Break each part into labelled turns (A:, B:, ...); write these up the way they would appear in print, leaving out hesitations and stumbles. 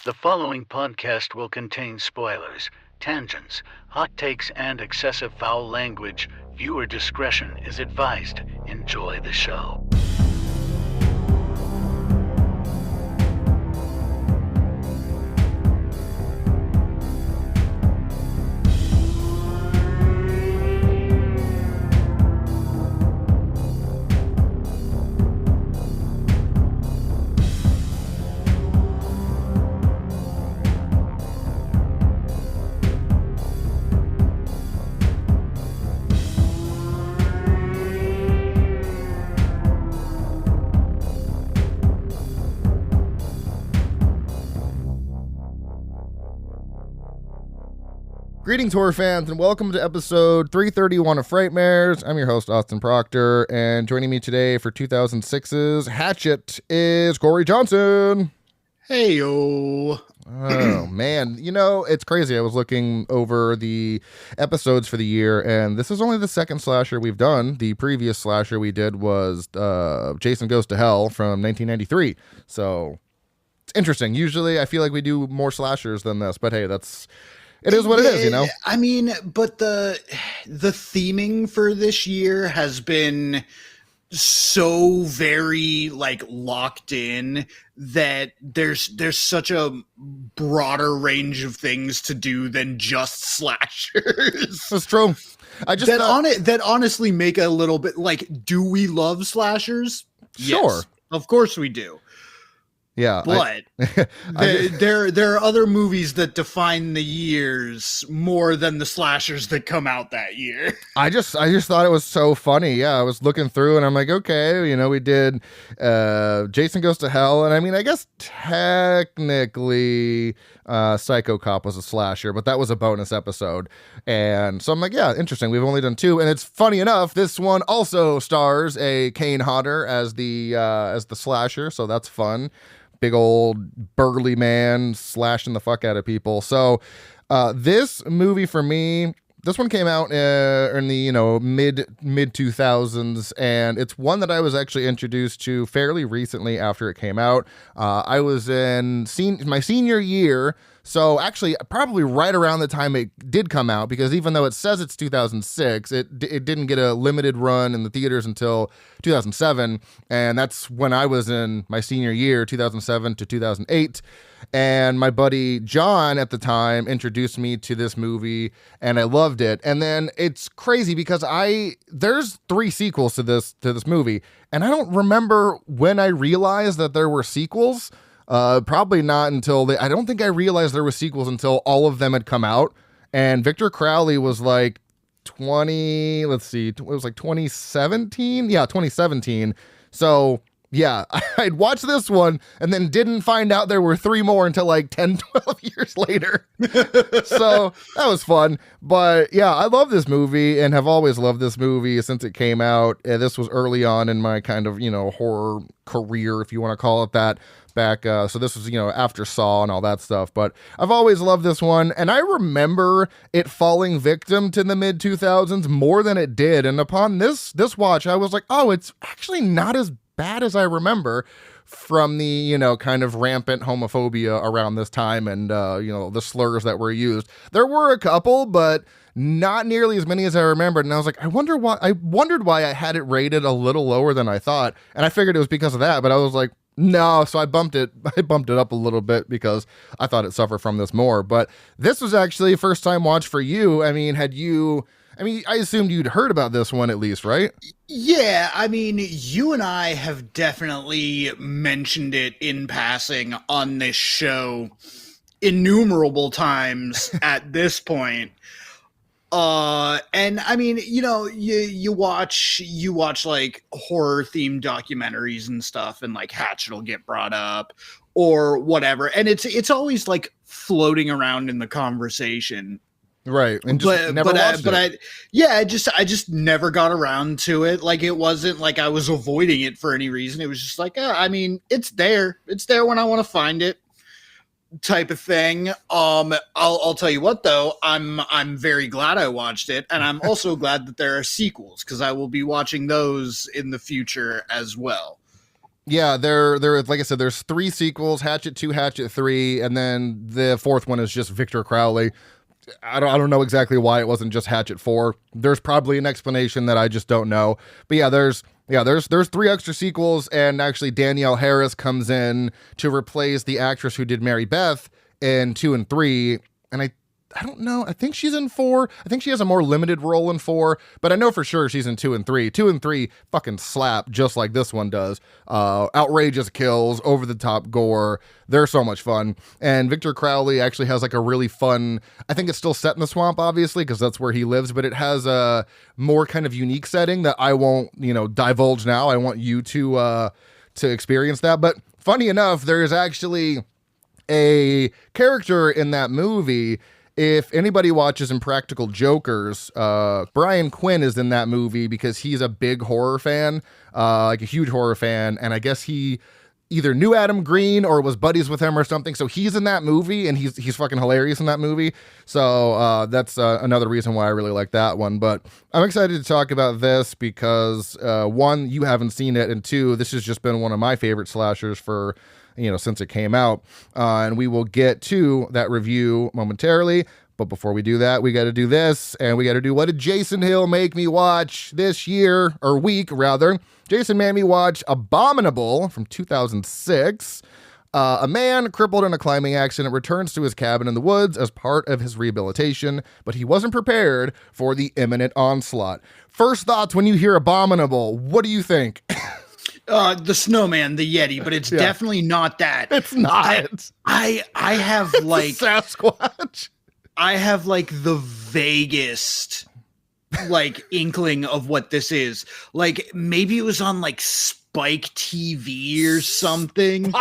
A: The following podcast will contain spoilers, tangents, hot takes, and excessive foul language. Viewer discretion is advised. Enjoy the show.
B: Greetings, horror fans, and welcome to episode 331 of Frightmares. I'm your host, Austin Proctor, and joining me today for 2006's Hatchet is Cory Johnson.
C: Hey, yo.
B: Oh, man. You know, it's crazy. I was looking over the episodes for the year, and this is only the second slasher we've done. The previous slasher we did was Jason Goes to Hell from 1993. So, it's interesting. Usually, I feel like we do more slashers than this, but hey, it is what it is, you know?
C: I mean, but the theming for this year has been so very, locked in that there's such a broader range of things to do than just slashers.
B: That's true.
C: That honestly make a little bit, do we love slashers?
B: Sure.
C: Yes, of course we do.
B: Yeah,
C: but there are other movies that define the years more than the slashers that come out that year.
B: I just thought it was so funny. Yeah, I was looking through and I'm like, okay, you know, we did Jason Goes to Hell, and I mean, I guess technically Psycho Cop was a slasher, but that was a bonus episode. And so I'm like, yeah, interesting. We've only done two, and it's funny enough, this one also stars a Kane Hodder as the slasher, so that's fun. Big old burly man slashing the fuck out of people. So this movie for me, this one came out in the mid 2000s, and it's one that I was actually introduced to fairly recently after it came out. I was in my senior year, so actually probably right around the time it did come out, because even though it says it's 2006, it didn't get a limited run in the theaters until 2007, and that's when I was in my senior year, 2007 to 2008. And my buddy John at the time introduced me to this movie, and I loved it. And then it's crazy because there's 3 sequels to this movie, and I don't remember when I realized that there were sequels. Probably not until I don't think I realized there were sequels until all of them had come out. And Victor Crowley was like 2017? Yeah, 2017. So yeah, I'd watched this one and then didn't find out there were 3 more until like 10, 12 years later. So that was fun. But yeah, I love this movie and have always loved this movie since it came out. This was early on in my kind of, horror career, if you want to call it that. Back, so this was, after Saw and all that stuff, but I've always loved this one, and I remember it falling victim to the mid 2000s more than it did, and upon this watch, I was like, oh, it's actually not as bad as I remember from the, kind of rampant homophobia around this time, and, the slurs that were used. There were a couple, but not nearly as many as I remembered, and I was like, I wondered why I had it rated a little lower than I thought, and I figured it was because of that, but I was like, no, so I bumped it up a little bit because I thought it suffered from this more. But this was actually a first time watch for you. I mean, I assumed you'd heard about this one at least, right?
C: Yeah, I mean, you and I have definitely mentioned it in passing on this show innumerable times at this point. And I mean, you watch like horror themed documentaries and stuff, and like Hatchet will get brought up or whatever. And it's always like floating around in the conversation.
B: Right. And just
C: I just never got around to it. Like, it wasn't like I was avoiding it for any reason. It was just like, I mean, it's there when I want to find it. Type of thing. I'll tell you what though, I'm very glad I watched it, and I'm also glad that there are sequels, because I will be watching those in the future as well.
B: Yeah, there like I said, there's 3 sequels, Hatchet 2, Hatchet 3, and then the 4th one is just Victor Crowley. I don't know exactly why it wasn't just Hatchet 4. There's probably an explanation that I just don't know. But yeah, there's 3 extra sequels, and actually Danielle Harris comes in to replace the actress who did Mary Beth in 2 and 3, and I don't know. I think she's in 4. I think she has a more limited role in 4, but I know for sure she's in 2 and 3. 2 and 3 fucking slap just like this one does. Outrageous kills, over the top gore. They're so much fun. And Victor Crowley actually has like a really fun, I think it's still set in the swamp, obviously, because that's where he lives, but it has a more kind of unique setting that I won't, divulge now. I want you to experience that. But funny enough, there is actually a character in that movie. If anybody watches Impractical Jokers, Brian Quinn is in that movie because he's a big horror fan, like a huge horror fan, and I guess he either knew Adam Green or was buddies with him or something, so he's in that movie, and he's fucking hilarious in that movie, so that's another reason why I really like that one. But I'm excited to talk about this because, 1, you haven't seen it, and 2, this has just been one of my favorite slashers for since it came out, and we will get to that review momentarily. But before we do that, we got to do this, and we got to do what did Jason Hill make me watch this year, or week rather. Jason made me watch Abominable from 2006. A man crippled in a climbing accident returns to his cabin in the woods as part of his rehabilitation, but he wasn't prepared for the imminent onslaught. First thoughts when you hear Abominable, what do you think?
C: The snowman, the Yeti, but it's definitely not that.
B: It's not.
C: I have like
B: Sasquatch.
C: I have like the vaguest like inkling of what this is. Like maybe it was on like Spike TV or something.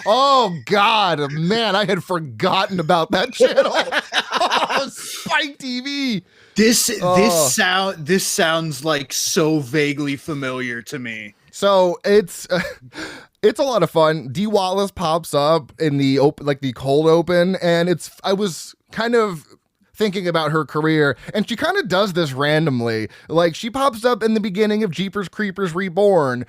B: Oh God, man, I had forgotten about that channel. Spike TV.
C: This sounds like so vaguely familiar to me.
B: So it's a lot of fun. Dee Wallace pops up in the cold open, and I was kind of thinking about her career, and she kind of does this randomly. Like, she pops up in the beginning of Jeepers Creepers Reborn.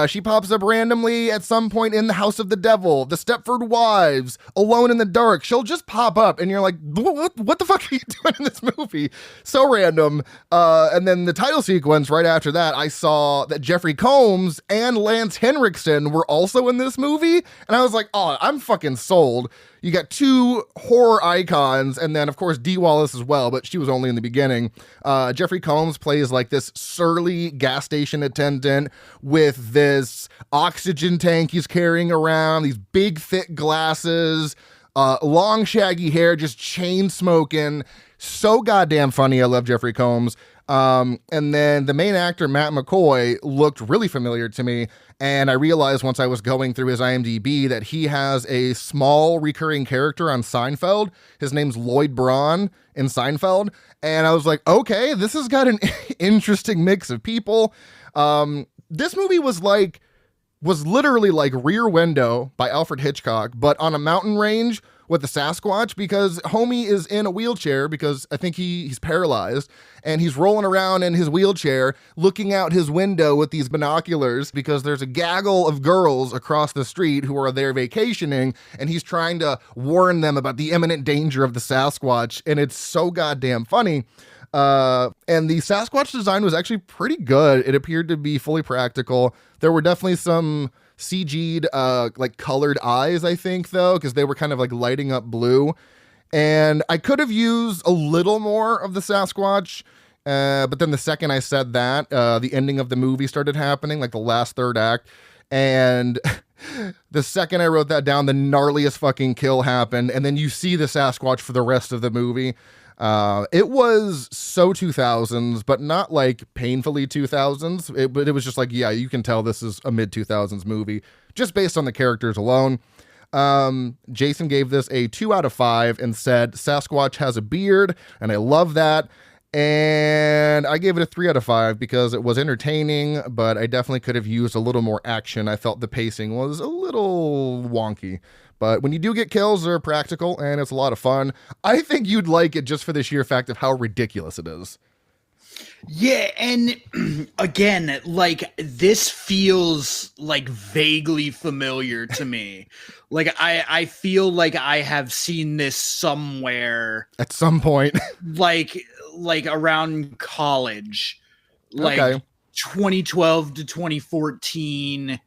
B: She pops up randomly at some point in The House of the Devil, The Stepford Wives, Alone in the Dark. She'll just pop up, and you're like, what the fuck are you doing in this movie? So random. And then the title sequence right after that, I saw that Jeffrey Combs and Lance Henriksen were also in this movie, and I was like, oh, I'm fucking sold. You got 2 horror icons, and then, of course, Dee Wallace as well, but she was only in the beginning. Jeffrey Combs plays like this surly gas station attendant with this oxygen tank he's carrying around, these big, thick glasses, long, shaggy hair, just chain smoking. So goddamn funny. I love Jeffrey Combs. And then the main actor, Matt McCoy, looked really familiar to me. And I realized once I was going through his IMDb that he has a small recurring character on Seinfeld. His name's Lloyd Braun in Seinfeld. And I was like, okay, this has got an interesting mix of people. This movie was literally like Rear Window by Alfred Hitchcock, but on a mountain range with the Sasquatch, because homie is in a wheelchair because I think he's paralyzed, and he's rolling around in his wheelchair looking out his window with these binoculars because there's a gaggle of girls across the street who are there vacationing, and he's trying to warn them about the imminent danger of the Sasquatch, and it's so goddamn funny. And the Sasquatch design was actually pretty good. It appeared to be fully practical. There were definitely some CG'd, like colored eyes, I think, though, because they were kind of like lighting up blue. And I could have used a little more of the Sasquatch, but then the second I said that, the ending of the movie started happening, like the last third act. And the second I wrote that down, the gnarliest fucking kill happened. And then you see the Sasquatch for the rest of the movie. It was so 2000s, but not like painfully 2000s. But it was just like, yeah, you can tell this is a mid 2000s movie just based on the characters alone. Jason gave this a 2 out of 5 and said Sasquatch has a beard, and I love that. And I gave it a 3 out of 5 because it was entertaining, but I definitely could have used a little more action. I felt the pacing was a little wonky. But when you do get kills, they're practical, and it's a lot of fun. I think you'd like it just for the sheer fact of how ridiculous it is.
C: Yeah, and again, like this feels like vaguely familiar to me. Like I feel like I have seen this somewhere
B: At some point.
C: like around college. Like
B: Okay.
C: 2012 to 2014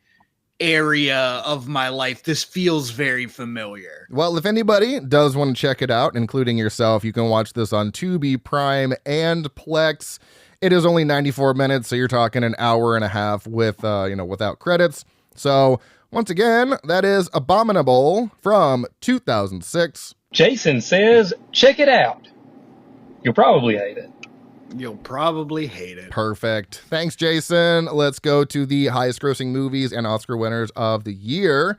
C: area of my life. This feels very familiar.
B: Well, if anybody does want to check it out, including yourself, you can watch this on Tubi, Prime, and Plex. It is only 94 minutes, so you're talking an hour and a half with, without credits. So, once again, that is Abominable from 2006.
D: Jason says, check it out. You'll probably hate it.
C: You'll probably hate it.
B: Perfect. Thanks, Jason. Let's go to the highest grossing movies and Oscar winners of the year.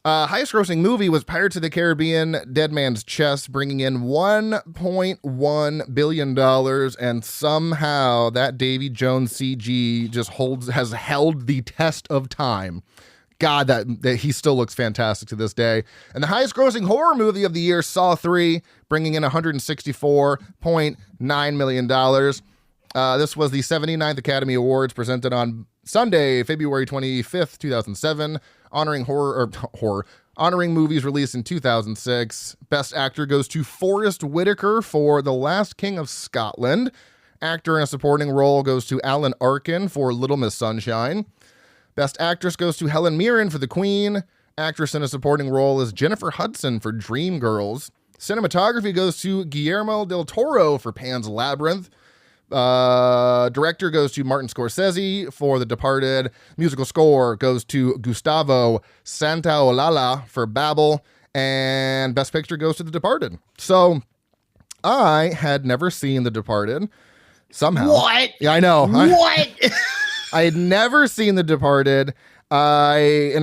B: Highest grossing movie was Pirates of the Caribbean, Dead Man's Chest, bringing in $1.1 billion. And somehow that Davy Jones CG has held the test of time. God, that he still looks fantastic to this day. And the highest grossing horror movie of the year, Saw 3, bringing in $164.9 million. This was the 79th Academy Awards presented on Sunday, February 25th, 2007, honoring honoring movies released in 2006. Best actor goes to Forrest Whitaker for The Last King of Scotland. Actor in a supporting role goes to Alan Arkin for Little Miss Sunshine. Best actress goes to Helen Mirren for The Queen. Actress in a supporting role is Jennifer Hudson for Dreamgirls. Cinematography goes to Guillermo del Toro for Pan's Labyrinth. Director goes to Martin Scorsese for The Departed. Musical score goes to Gustavo Santaolalla for Babel. And Best Picture goes to The Departed. So I had never seen The Departed. Somehow.
C: What?
B: Yeah, I know.
C: What?
B: I had never seen The Departed. I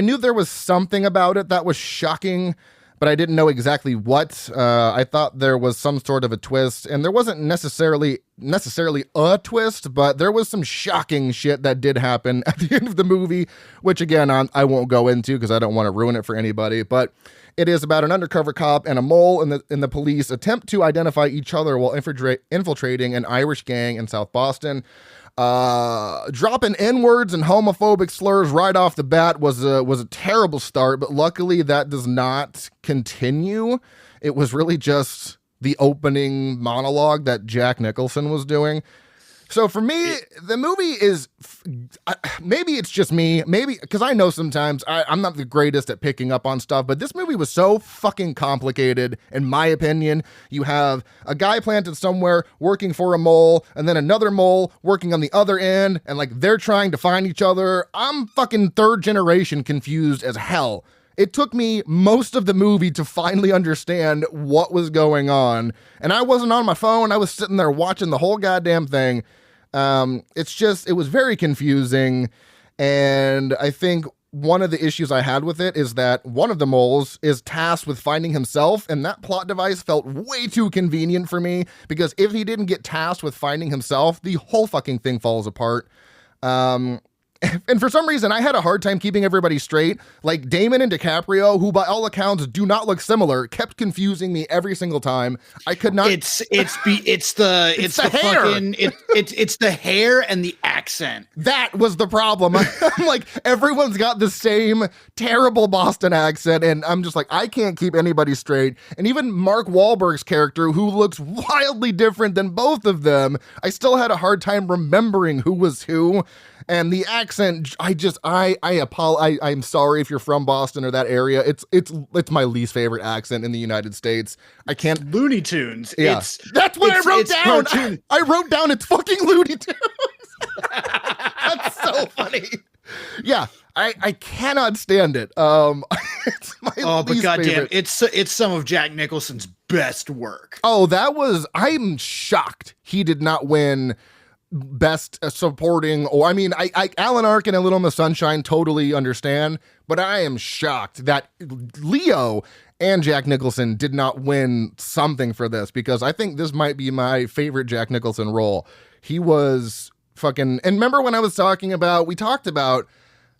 B: knew there was something about it that was shocking, but I didn't know exactly what. I thought there was some sort of a twist, and there wasn't necessarily a twist, but there was some shocking shit that did happen at the end of the movie, which again, I won't go into because I don't want to ruin it for anybody, but it is about an undercover cop and a mole in the police attempt to identify each other while infiltrating an Irish gang in South Boston. Dropping N-words and homophobic slurs right off the bat was a terrible start, but luckily that does not continue. It was really just the opening monologue that Jack Nicholson was doing. So for me, the movie is, maybe it's just me, maybe, because I know sometimes I'm not the greatest at picking up on stuff, but this movie was so fucking complicated, in my opinion. You have a guy planted somewhere working for a mole, and then another mole working on the other end, and like they're trying to find each other. I'm fucking third generation confused as hell. It took me most of the movie to finally understand what was going on. And I wasn't on my phone. I was sitting there watching the whole goddamn thing. It was very confusing. And I think one of the issues I had with it is that one of the moles is tasked with finding himself. And that plot device felt way too convenient for me, because if he didn't get tasked with finding himself, the whole fucking thing falls apart. And for some reason, I had a hard time keeping everybody straight. Like Damon and DiCaprio, who by all accounts do not look similar, kept confusing me every single time. I could not.
C: It's the hair and the accent.
B: That was the problem. I'm like, everyone's got the same terrible Boston accent, and I'm just like, I can't keep anybody straight. And even Mark Wahlberg's character, who looks wildly different than both of them, I still had a hard time remembering who was who. And the accent, I'm sorry if you're from Boston or that area. It's my least favorite accent in the United States. I can't.
C: Looney Tunes.
B: Yeah. That's what I wrote down. I wrote down it's fucking Looney Tunes. That's so funny. Yeah, I cannot stand it. It's my least favorite.
C: It's some of Jack Nicholson's best work.
B: Oh, I'm shocked he did not win best supporting, or Alan Arkin and Little Miss Sunshine totally understand, but I am shocked that Leo and Jack Nicholson did not win something for this, because I think this might be my favorite Jack Nicholson role. He was fucking, and remember when we talked about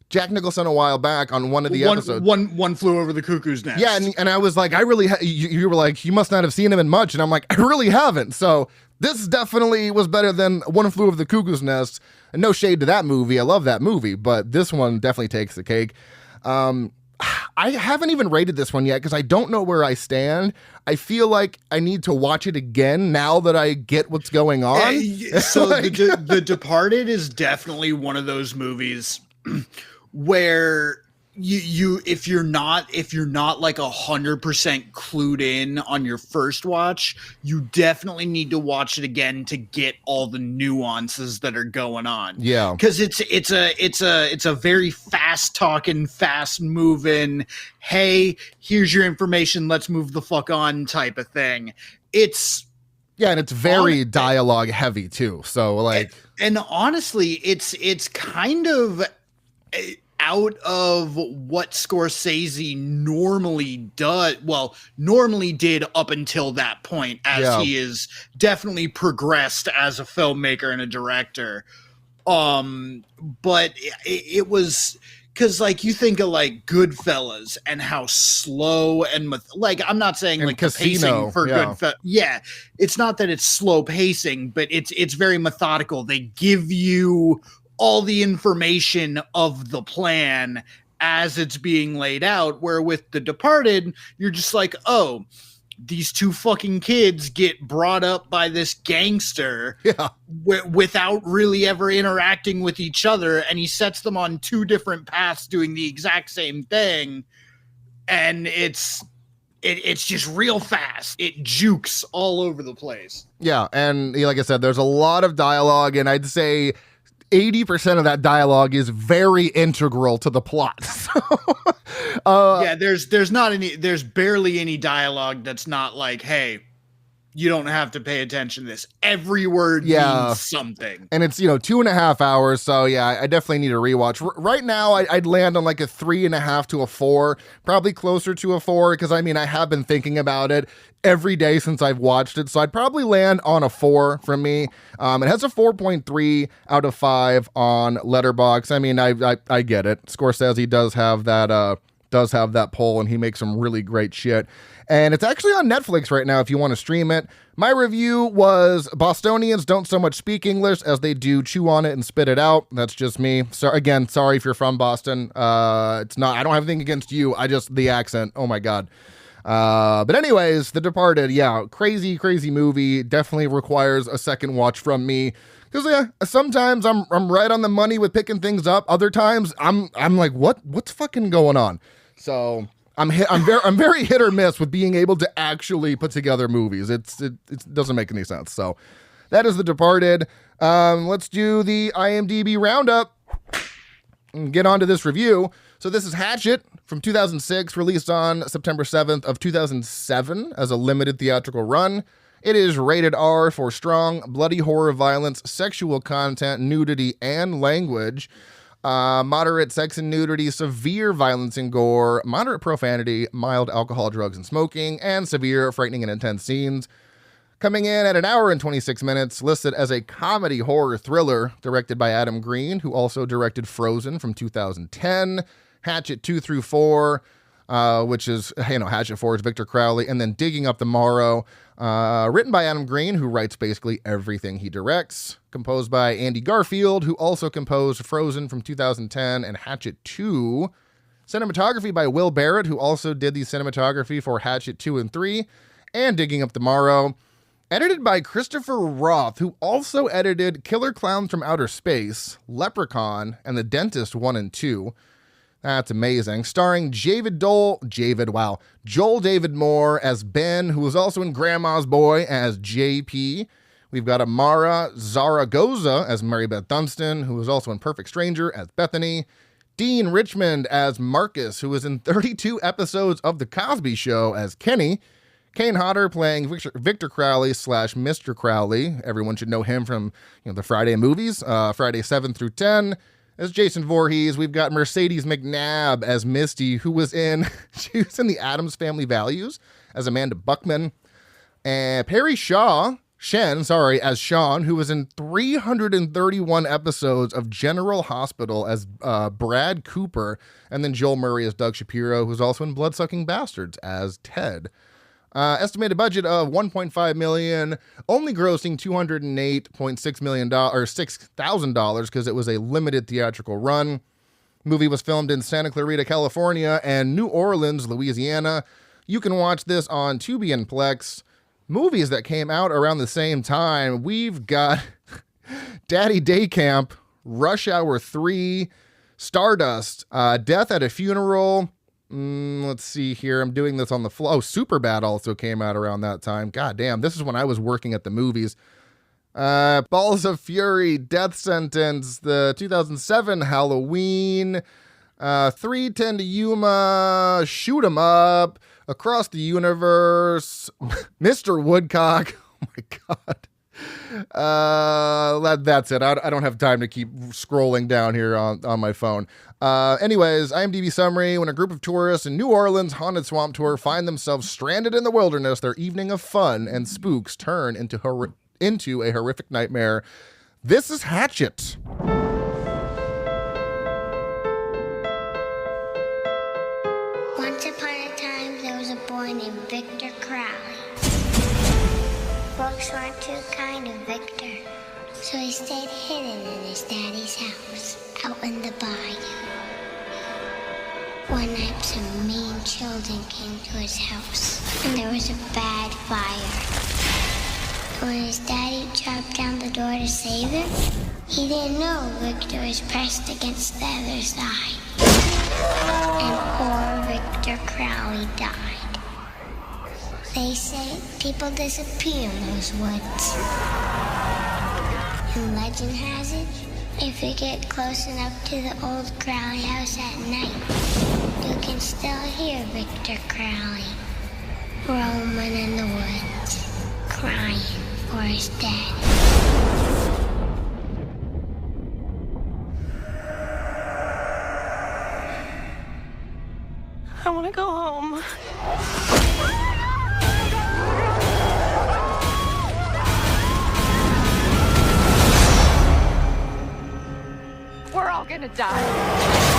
B: Jack Nicholson a while back on one of the episodes.
C: One Flew Over the Cuckoo's Nest.
B: Yeah, and I was like, I really, you were like, you must not have seen him in much. And I'm like, I really haven't. So this definitely was better than One Flew Over the Cuckoo's Nest. And no shade to that movie. I love that movie. But this one definitely takes the cake. I haven't even rated this one yet because I don't know where I stand. I feel like I need to watch it again now that I get what's going on.
C: So The Departed is definitely one of those movies where you if you're not like 100% clued in on your first watch, you definitely need to watch it again to get all the nuances that are going on.
B: Yeah,
C: because it's a very fast talking, fast moving, hey, here's your information, let's move the fuck on type of thing. It's
B: and it's very dialogue heavy too. So like,
C: and honestly, it's kind of out of what Scorsese normally did up until that point, as he is definitely progressed as a filmmaker and a director. But it was because, like, you think of like Goodfellas and how slow and like, I'm not saying and like Casino, pacing for Goodfellas. Yeah, it's not that it's slow pacing, but it's very methodical. They give you all the information of the plan as it's being laid out, where with The Departed, you're just like, oh, these two fucking kids get brought up by this gangster without really ever interacting with each other, and he sets them on two different paths doing the exact same thing, and it's just real fast. It jukes all over the place. Yeah,
B: and like I said, there's a lot of dialogue, and I'd say 80% of that dialogue is very integral to the plot.
C: There's barely any dialogue that's not like, hey, you don't have to pay attention to this. Every word means something.
B: And it's, 2.5 hours. So yeah, I definitely need a rewatch. Right now, I'd land on like a 3.5 to a 4, probably closer to a 4. Because I have been thinking about it every day since I've watched it. So I'd probably land on a 4 from me. It has a 4.3 out of 5 on Letterboxd. I get it. Scorsese does have that poll, and he makes some really great shit. And it's actually on Netflix right now if you want to stream it. My review was Bostonians don't so much speak English as they do chew on it and spit it out. That's just me. So again, sorry if you're from Boston. It's not, I don't have anything against you. The accent. Oh my God. But anyways, The Departed, crazy, crazy movie. Definitely requires a second watch from me. Because sometimes I'm right on the money with picking things up. Other times I'm like, what's fucking going on? So I'm very hit or miss with being able to actually put together movies. It doesn't make any sense. So that is The Departed. Let's do the IMDb roundup and get on to this review. So this is Hatchet from 2006, released on September 7th of 2007 as a limited theatrical run. It is rated R for strong, bloody horror, violence, sexual content, nudity, and language. Moderate sex and nudity, severe violence and gore, moderate profanity, mild alcohol, drugs, and smoking, and severe, frightening, and intense scenes. Coming in at 1 hour and 26 minutes, listed as a comedy horror thriller, directed by Adam Green, who also directed Frozen from 2010, Hatchet 2 through 4, which is, Hatchet 4 is Victor Crowley, and then Digging Up the Morrow, written by Adam Green, who writes basically everything he directs, composed by Andy Garfield, who also composed Frozen from 2010 and Hatchet 2, cinematography by Will Barrett, who also did the cinematography for Hatchet 2 and 3, and Digging Up the Morrow, edited by Christopher Roth, who also edited Killer Clowns from Outer Space, Leprechaun, and The Dentist 1 and 2. That's amazing. Starring Joel David Moore as Ben, who was also in Grandma's Boy as JP. We've got Amara Zaragoza as Mary Beth Dunstan, who was also in Perfect Stranger as Bethany. Dean Richmond as Marcus, who was in 32 episodes of The Cosby Show as Kenny. Kane Hodder playing Victor Crowley / Mr. Crowley. Everyone should know him from the Friday movies, Friday 7 through 10. As Jason Voorhees, we've got Mercedes McNabb as Misty, who was in The Addams Family Values as Amanda Buckman. And Perry Shaw as Sean, who was in 331 episodes of General Hospital as Brad Cooper, and then Joel Murray as Doug Shapiro, who's also in Bloodsucking Bastards as Ted. Estimated budget of $1.5 million, only grossing $208.6 million or $6,000 because it was a limited theatrical run. Movie was filmed in Santa Clarita, California, and New Orleans, Louisiana. You can watch this on Tubi and Plex. Movies that came out around the same time, we've got Daddy Day Camp, Rush Hour 3, Stardust, Death at a Funeral. Let's see here. I'm doing this on the flow. Oh, Superbad also came out around that time. God damn, this is when I was working at the movies. Balls of Fury, Death Sentence, the 2007 Halloween, 3:10 to Yuma, Shoot 'em Up, Across the Universe, Mr. Woodcock. Oh my God. That's it. I don't have time to keep scrolling down here on my phone. Anyways, IMDb summary. When a group of tourists in New Orleans haunted swamp tour find themselves stranded in the wilderness, their evening of fun and spooks turn into a horrific nightmare. This is Hatchet.
E: Once upon a time, there was a boy named Victor Crowley. Folks weren't too kind to Victor, so he stayed hidden in his daddy's house, out in the bayou. One night, some mean children came to his house, and there was a bad fire. When his daddy chopped down the door to save him, he didn't know Victor was pressed against the other side. And poor Victor Crowley died. They say people disappear in those woods. And legend has it, if you get close enough to the old Crowley house at night, you can still hear Victor Crowley roaming in the woods, crying for his dad.
F: I want to go home. We're all gonna die.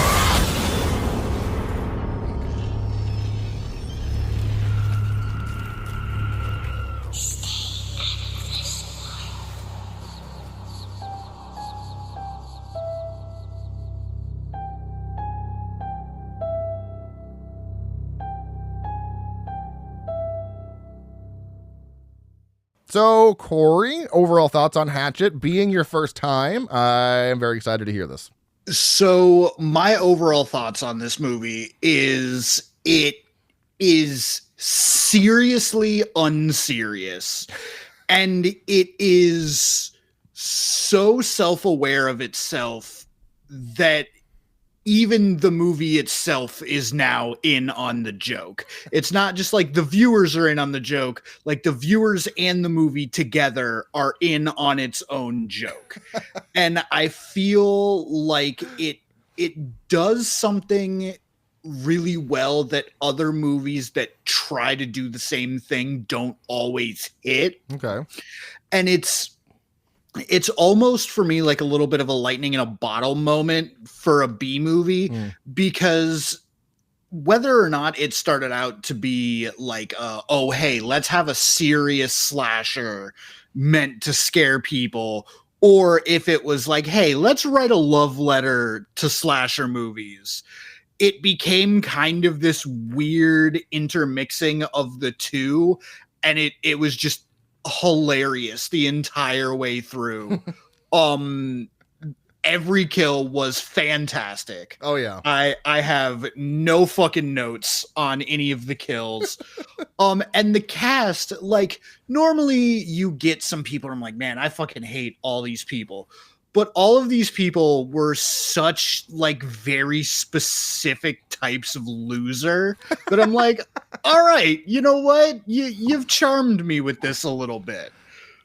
B: So, Cory, overall thoughts on Hatchet being your first time? I am very excited to hear this.
C: So my overall thoughts on this movie is it is seriously unserious, and it is so self-aware of itself that even the movie itself is now in on the joke. It's not just like the viewers are in on the joke, like the viewers and the movie together are in on its own joke. And I feel like it does something really well that other movies that try to do the same thing don't always hit.
B: Okay.
C: And it's almost for me like a little bit of a lightning in a bottle moment for a B movie, because whether or not it started out to be like, oh, hey, let's have a serious slasher meant to scare people, or if it was like, hey, let's write a love letter to slasher movies, it became kind of this weird intermixing of the two, and it was just hilarious the entire way through. Every kill was fantastic.
B: Oh yeah.
C: I have no fucking notes on any of the kills. And the cast, like, normally you get some people I'm like, man, I fucking hate all these people. But all of these people were such like very specific types of loser that I'm like, all right, you know what? You've charmed me with this a little bit.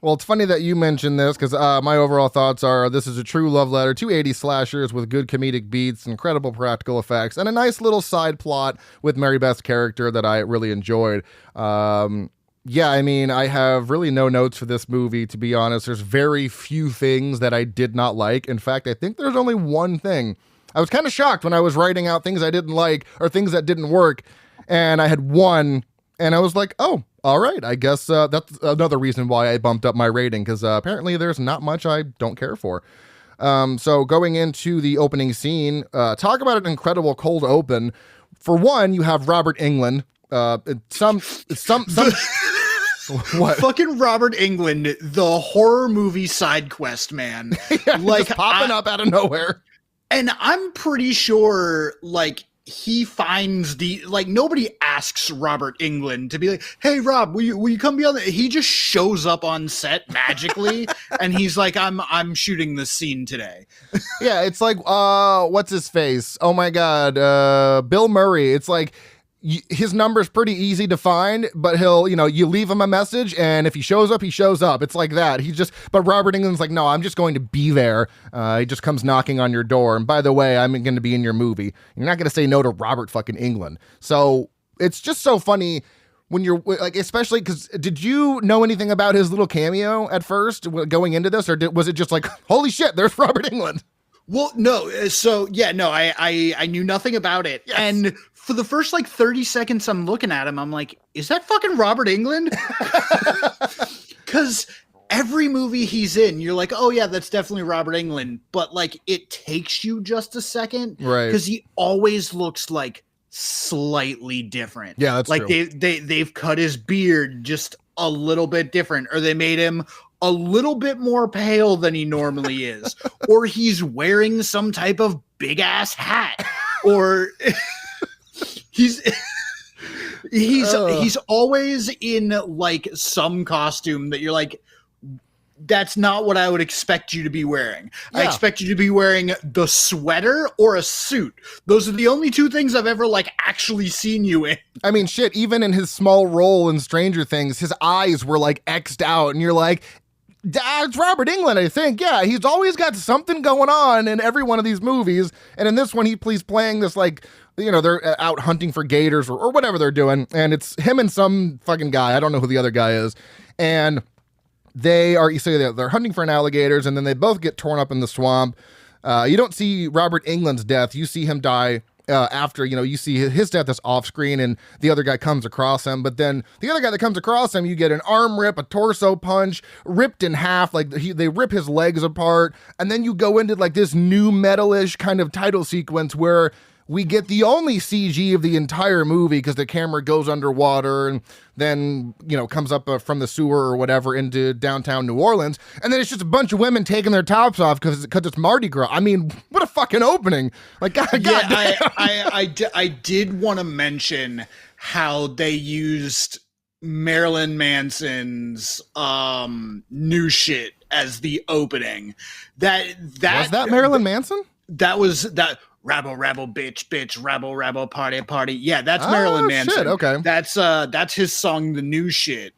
B: Well, it's funny that you mentioned this because my overall thoughts are this is a true love letter to 80s slashers with good comedic beats, incredible practical effects, and a nice little side plot with Mary Beth's character that I really enjoyed. Yeah, I mean, I have really no notes for this movie, to be honest. There's very few things that I did not like. In fact, I think there's only one thing. I was kind of shocked when I was writing out things I didn't like or things that didn't work, and I had one, and I was like, oh, all right, I guess that's another reason why I bumped up my rating, because apparently there's not much I don't care for. So going into the opening scene, talk about an incredible cold open. For one, you have Robert Englund. Some What?
C: Fucking Robert Englund, the horror movie side quest man.
B: Yeah, like just popping up out of nowhere.
C: And I'm pretty sure, like, he finds nobody asks Robert Englund to be like, hey Rob, will you come be on the, he just shows up on set magically and he's like, I'm shooting this scene today.
B: Yeah, it's like what's his face? Oh my god, Bill Murray. It's like his number's pretty easy to find, but he'll, you leave him a message, and if he shows up, he shows up. It's like that. But Robert Englund's like, no, I'm just going to be there. He just comes knocking on your door. And by the way, I'm going to be in your movie. You're not going to say no to Robert fucking Englund. So it's just so funny when you're like, especially because did you know anything about his little cameo at first going into this, or was it just like, holy shit, there's Robert Englund?
C: Well, no. So yeah, no, I knew nothing about it. Yes. And for the first 30 seconds I'm looking at him, I'm like, is that fucking Robert Englund? Because every movie he's in, you're like, oh yeah, that's definitely Robert Englund. But it takes you just a second.
B: Right.
C: Because he always looks slightly different.
B: Yeah, that's true.
C: They've cut his beard just a little bit different, or they made him a little bit more pale than he normally is, or he's wearing some type of big ass hat, or he's always in some costume that you're like, that's not what I would expect you to be wearing. Yeah. I expect you to be wearing the sweater or a suit. Those are the only two things I've ever actually seen you in.
B: I mean, shit, even in his small role in Stranger Things, his eyes were X'd out, and you're like, it's Robert Englund, I think. Yeah, he's always got something going on in every one of these movies. And in this one, he's playing this they're out hunting for gators or whatever they're doing. And it's him and some fucking guy. I don't know who the other guy is. And they're hunting for alligators, and then they both get torn up in the swamp. You don't see Robert Englund's death. You see him die after, you see his death is off screen and the other guy comes across him. But then the other guy that comes across him, you get an arm rip, a torso punch, ripped in half. They rip his legs apart. And then you go into this new metal-ish kind of title sequence where we get the only CG of the entire movie because the camera goes underwater and then, comes up from the sewer or whatever into downtown New Orleans. And then it's just a bunch of women taking their tops off because it's Mardi Gras. I mean, what a fucking opening.
C: I did want to mention how they used Marilyn Manson's new shit as the opening. Was
B: that Marilyn Manson?
C: That was that. Rabble, rabble, bitch, rabble, rabble, party. Yeah, that's Marilyn Manson.
B: Shit, okay.
C: That's his song, The New Shit.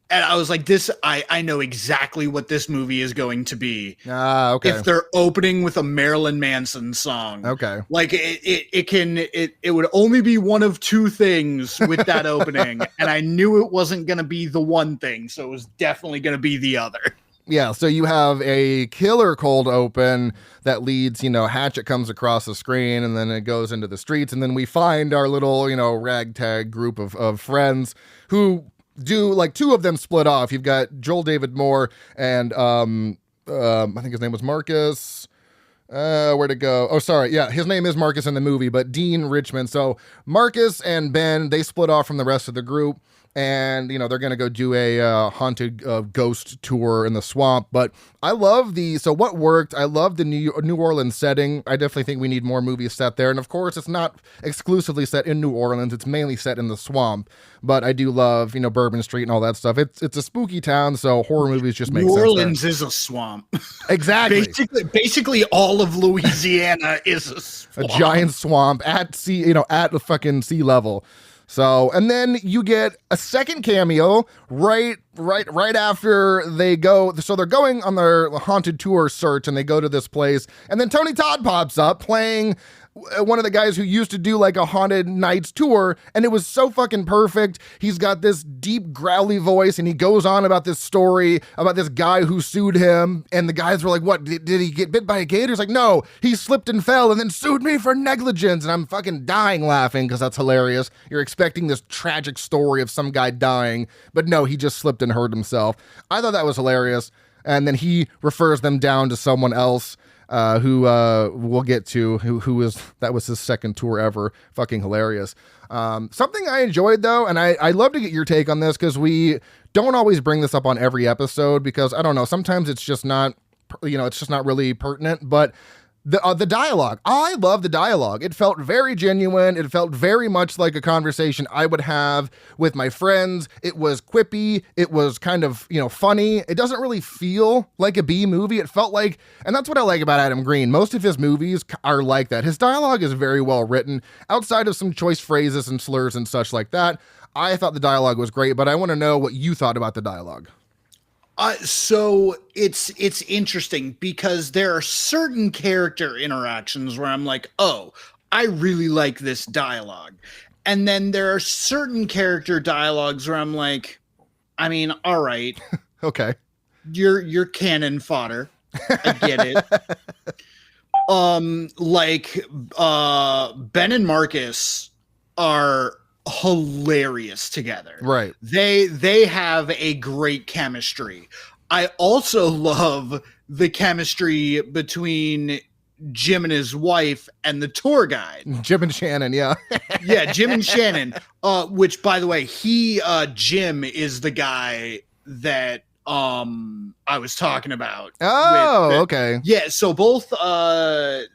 C: And I was like, I know exactly what this movie is going to be.
B: Okay.
C: If they're opening with a Marilyn Manson song.
B: Okay.
C: It would only be one of two things with that opening. And I knew it wasn't going to be the one thing. So it was definitely going to be the other.
B: Yeah, so you have a killer cold open that leads, Hatchet comes across the screen and then it goes into the streets. And then we find our little, ragtag group of friends who do, two of them split off. You've got Joel David Moore and I think his name was Marcus. Where'd it go? Oh, sorry. Yeah, his name is Marcus in the movie, but Dean Richmond. So Marcus and Ben, they split off from the rest of the group. And, they're going to go do a haunted ghost tour in the swamp. But I love what worked? I love the New Orleans setting. I definitely think we need more movies set there. And of course, it's not exclusively set in New Orleans. It's mainly set in the swamp. But I do love, Bourbon Street and all that stuff. It's a spooky town, so horror movies just make sense.
C: New Orleans is a swamp.
B: Exactly.
C: Basically all of Louisiana is a swamp.
B: A giant swamp at sea, at the fucking sea level. So, and then you get a second cameo right after they go. So they're going on their haunted tour search and they go to this place. And then Tony Todd pops up playing one of the guys who used to do like a Haunted Nights tour, and it was so fucking perfect. He's got this deep growly voice, and he goes on about this story about this guy who sued him, and the guys were like, what, did he get bit by a gator? He's like, no, he slipped and fell and then sued me for negligence, and I'm fucking dying laughing because that's hilarious. You're expecting this tragic story of some guy dying, but no, he just slipped and hurt himself. I thought that was hilarious. And then he refers them down to someone else who we'll get to, that was his second tour ever. Fucking hilarious. Something I enjoyed though, and I'd love to get your take on this because we don't always bring this up on every episode because I don't know, sometimes it's just not, it's just not really pertinent, but the dialogue. I love the dialogue. It felt very genuine. It felt very much like a conversation I would have with my friends. It was quippy. It was kind of, funny. It doesn't really feel like a B movie. It felt like, and that's what I like about Adam Green. Most of his movies are like that. His dialogue is very well written. Outside of some choice phrases and slurs and such like that, I thought the dialogue was great, but I want to know what you thought about the dialogue.
C: So it's interesting because there are certain character interactions where I'm like, oh, I really like this dialogue. And then there are certain character dialogues where I'm like, I mean, all right.
B: Okay.
C: You're cannon fodder. I get it. Ben and Marcus are hilarious together.
B: Right.
C: They have a great chemistry. I also love the chemistry between Jim and his wife and the tour guide.
B: Jim and Shannon, yeah.
C: Yeah, Jim and Shannon. Which by the way, Jim is the guy that I was talking about.
B: Oh, okay.
C: Yeah, so both that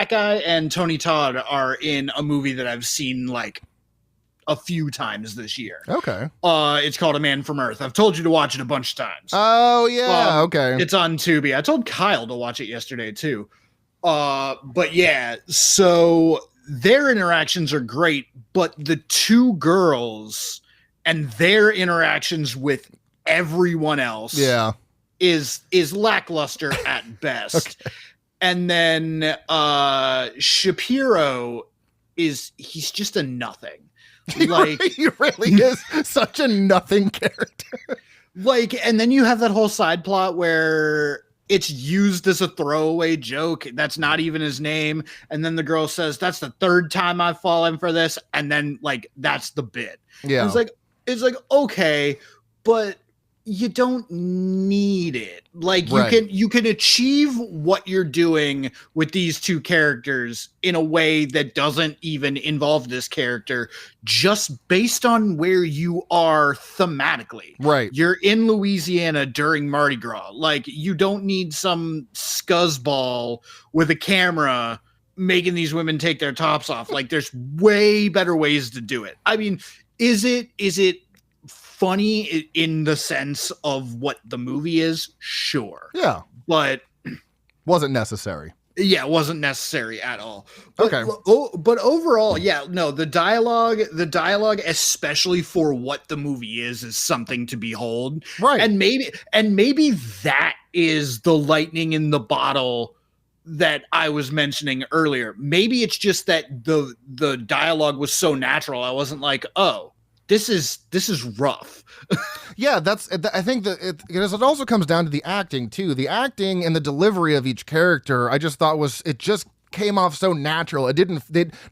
C: guy and Tony Todd are in a movie that I've seen like a few times this year.
B: Okay.
C: It's called A Man from Earth. I've told you to watch it a bunch of times.
B: Oh, yeah, okay.
C: It's on Tubi. I told Kyle to watch it yesterday too. But yeah, so their interactions are great, but the two girls and their interactions with everyone else is lackluster at best. Okay. And then Shapiro he's just a nothing. Like
B: he really is such a nothing character.
C: Like, and then you have that whole side plot where it's used as a throwaway joke. That's not even his name. And then the girl says, that's the third time I've fallen for this. And then like, that's the bit.
B: Yeah.
C: It's like, okay, but you don't need it. Like you can achieve what you're doing with these two characters in a way that doesn't even involve this character just based on where you are thematically.
B: Right.
C: You're in Louisiana during Mardi Gras. Like you don't need some scuzzball with a camera making these women take their tops off. Like there's way better ways to do it. I mean, is it funny in the sense of what the movie is? Sure.
B: Yeah.
C: But
B: wasn't necessary.
C: Yeah, it wasn't necessary at all. But,
B: okay.
C: But overall, yeah, no, the dialogue, especially for what the movie is something to behold.
B: Right.
C: And maybe that is the lightning in the bottle that I was mentioning earlier. Maybe it's just that the dialogue was so natural. I wasn't like, oh, this is rough.
B: Yeah, I think that because it also comes down to the acting too. The acting and the delivery of each character, I just thought it just came off so natural.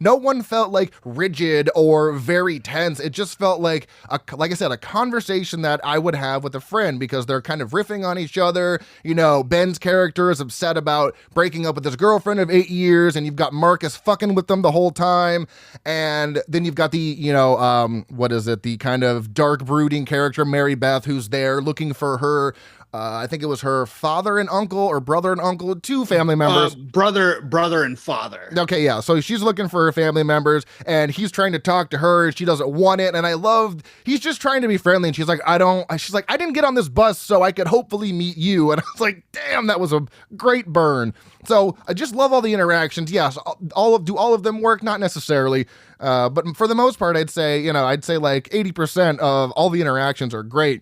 B: No one felt like rigid or very tense. It just felt like like I said, a conversation that I would have with a friend because they're kind of riffing on each other. Ben's character is upset about breaking up with his girlfriend of 8 years, and you've got Marcus fucking with them the whole time. And then you've got the, the kind of dark brooding character, Mary Beth, who's there looking for her. I think it was her father and uncle or brother and uncle, two family members.
C: Brother and father.
B: Okay, yeah. So she's looking for her family members and he's trying to talk to her and she doesn't want it. And he's just trying to be friendly. And she's like, I didn't get on this bus so I could hopefully meet you. And I was like, damn, that was a great burn. So I just love all the interactions. Yes, do all of them work? Not necessarily. But for the most part, I'd say like 80% of all the interactions are great,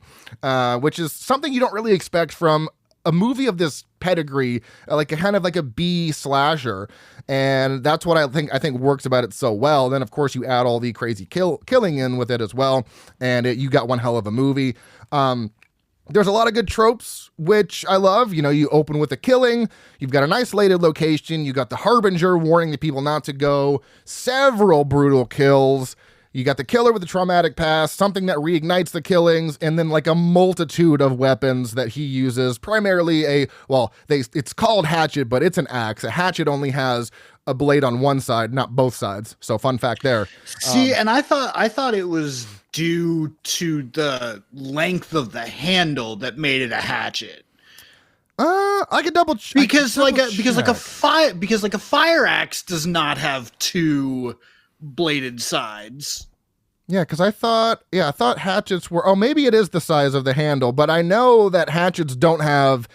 B: which is something you don't really expect from a movie of this pedigree, like a kind of like a B slasher, and that's what I think works about it so well. Then of course you add all the crazy killing in with it as well, and you got one hell of a movie. There's a lot of good tropes, which I love. You open with a killing, you've got an isolated location, you got the Harbinger warning the people not to go, several brutal kills, you got the killer with a traumatic past, something that reignites the killings, and then like a multitude of weapons that he uses, primarily it's called Hatchet, but it's an axe. A hatchet only has a blade on one side, not both sides. So fun fact there.
C: See, and I thought it was due to the length of the handle that made it a hatchet.
B: I could double check
C: because a fire axe does not have two bladed sides.
B: Yeah, because I thought hatchets were. Oh, maybe it is the size of the handle, but I know that hatchets don't have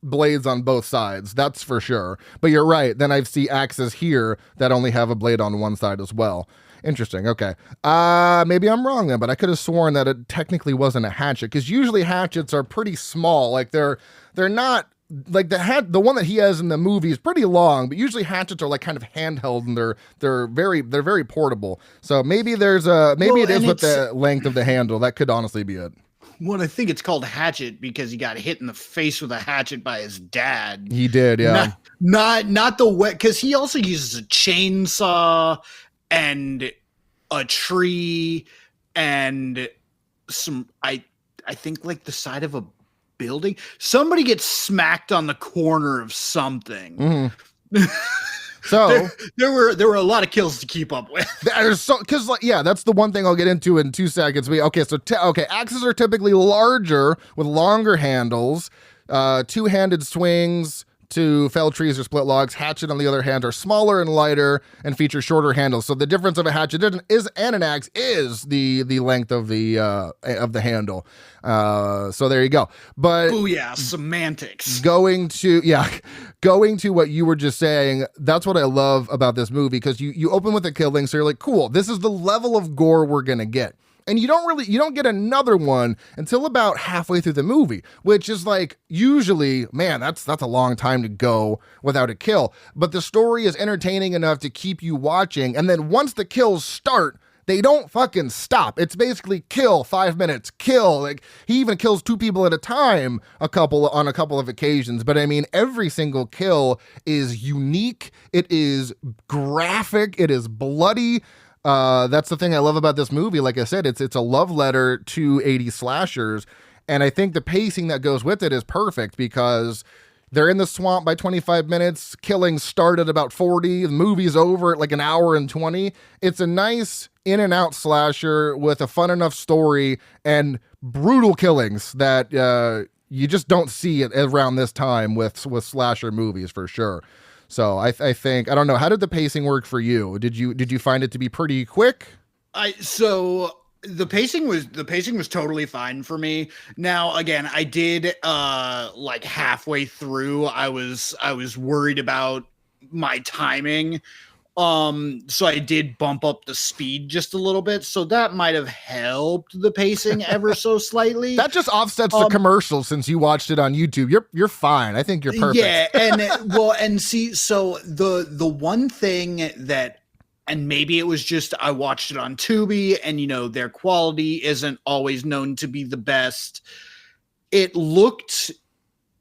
B: blades on both sides. That's for sure. But you're right. Then I see axes here that only have a blade on one side as well. Interesting. Okay. Maybe I'm wrong then, but I could have sworn that it technically wasn't a hatchet, because usually hatchets are pretty small. Like they're not like the one that he has in the movie is pretty long, but usually hatchets are like kind of handheld, and they're very portable. So maybe it is with the length of the handle. That could honestly be it.
C: Well, I think it's called Hatchet because he got hit in the face with a hatchet by his dad.
B: He did, yeah.
C: Not the wet, because he also uses a chainsaw and a tree and some, I think like the side of a building. Somebody gets smacked on the corner of something.
B: Mm-hmm. So
C: there were a lot of kills to keep up with.
B: That's the one thing I'll get into in 2 seconds. Axes are typically larger with longer handles, two-handed swings to fell trees or split logs. Hatchet, on the other hand, are smaller and lighter and feature shorter handles. So the difference of a hatchet and an axe is the length of the handle. So there you go. But
C: semantics.
B: Going to what you were just saying, that's what I love about this movie, because you open with a killing, so you're like, cool, this is the level of gore we're gonna get. And you don't get another one until about halfway through the movie, which is like, usually, man, that's a long time to go without a kill. But the story is entertaining enough to keep you watching. And then once the kills start, they don't fucking stop. It's basically kill, 5 minutes, kill. Like, he even kills two people at a time on a couple of occasions. But I mean, every single kill is unique. It is graphic. It is bloody. That's the thing I love about this movie. Like I said, it's a love letter to 80s slashers, and I think the pacing that goes with it is perfect, because they're in the swamp by 25 minutes, killings start at about 40, the movie's over at like an hour and 20. It's a nice in and out slasher with a fun enough story and brutal killings that you just don't see it around this time with slasher movies, for sure. So I think, I don't know, how did the pacing work for you? Did you find it to be pretty quick?
C: So the pacing was totally fine for me. Now, again, I did like halfway through, I was worried about my timing. So I did bump up the speed just a little bit, so that might have helped the pacing ever so slightly.
B: That just offsets the commercial, since you watched it on YouTube. You're fine. I think you're perfect.
C: Yeah, and see, so the one thing that, and maybe it was just I watched it on Tubi, and their quality isn't always known to be the best. It looked,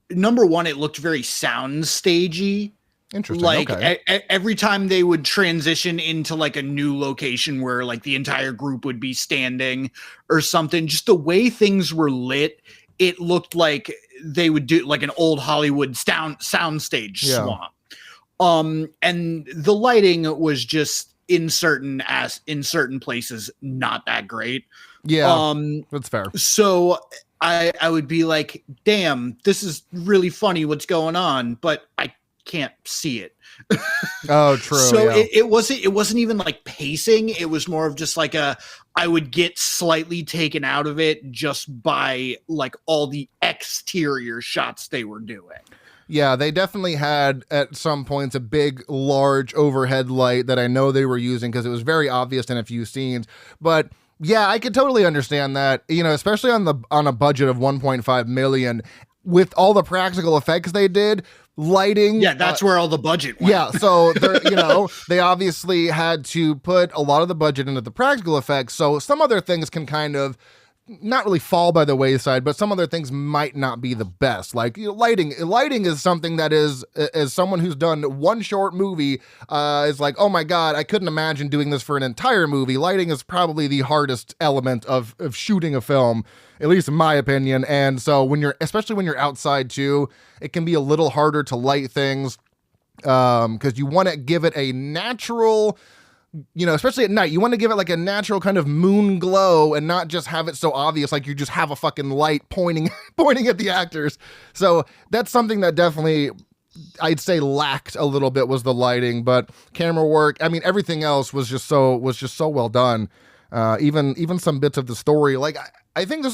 C: number one, it looked very soundstagey.
B: Interesting.
C: Like
B: okay.
C: Every time they would transition into like a new location where like the entire group would be standing or something, just the way things were lit, it looked like they would do like an old Hollywood soundstage swamp. And the lighting was just in certain places not that great.
B: Yeah, that's fair.
C: So I would be like, damn, this is really funny what's going on, but I can't see it.
B: Oh, true.
C: So
B: yeah.
C: it wasn't even like pacing. It was more of just like I would get slightly taken out of it just by like all the exterior shots they were doing.
B: Yeah, they definitely had at some points a big, large overhead light that I know they were using, because it was very obvious in a few scenes. But yeah, I could totally understand that, especially on a budget of 1.5 million. with all the practical effects they did, lighting.
C: Yeah, that's where all the budget went.
B: Yeah, so they obviously had to put a lot of the budget into the practical effects. So some other things can kind of not really fall by the wayside, but some other things might not be the best. Like lighting is something that is, as someone who's done one short movie, is like, oh my God, I couldn't imagine doing this for an entire movie. Lighting is probably the hardest element of shooting a film, at least in my opinion. And so especially when you're outside too, it can be a little harder to light things, because you want to give it a natural, especially at night, you want to give it like a natural kind of moon glow and not just have it so obvious, like you just have a fucking light pointing at the actors. So that's something that definitely, I'd say, lacked a little bit, was the lighting. But camera work, I mean, everything else was just so well done. Even some bits of the story, like I think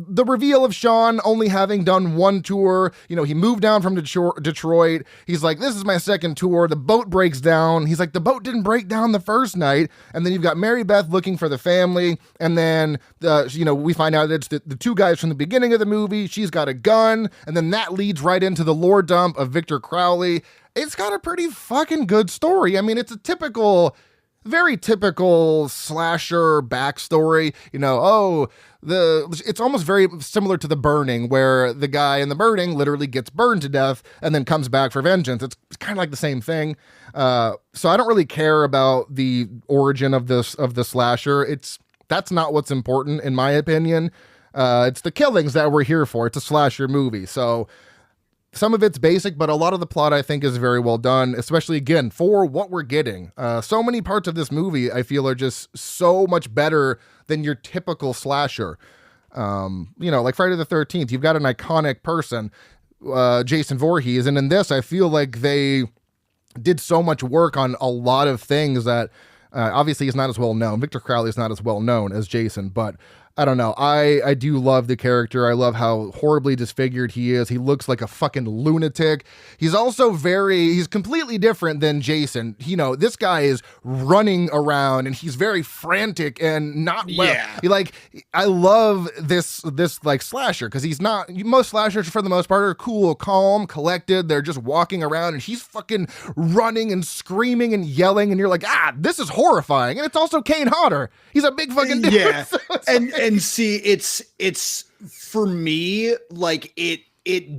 B: the reveal of Sean only having done one tour, he moved down from Detroit. He's like, this is my second tour. The boat breaks down. He's like, the boat didn't break down the first night. And then you've got Mary Beth looking for the family. And then, we find out that it's the two guys from the beginning of the movie. She's got a gun. And then that leads right into the lore dump of Victor Crowley. It's got a pretty fucking good story. I mean, it's a very typical slasher backstory. It's almost very similar to The Burning, where the guy in The Burning literally gets burned to death and then comes back for vengeance. It's kind of like the same thing. So I don't really care about the origin of the slasher. That's not what's important, in my opinion. It's the killings that we're here for. It's a slasher movie. So some of it's basic, but a lot of the plot I think is very well done, especially, again, for what we're getting. So many parts of this movie I feel are just so much better than your typical slasher. Like Friday the 13th, you've got an iconic person, Jason Voorhees, and in this I feel like they did so much work on a lot of things that obviously is not as well known. Victor Crowley is not as well known as Jason, but I don't know. I do love the character. I love how horribly disfigured he is. He looks like a fucking lunatic. He's also he's completely different than Jason. This guy is running around and he's very frantic and not well. Yeah. I love this like slasher, because he's not, most slashers for the most part are cool, calm, collected. They're just walking around and he's fucking running and screaming and yelling. And you're like, this is horrifying. And it's also Kane Hodder. He's a big fucking dude.
C: Yeah. So and see, it's for me, like it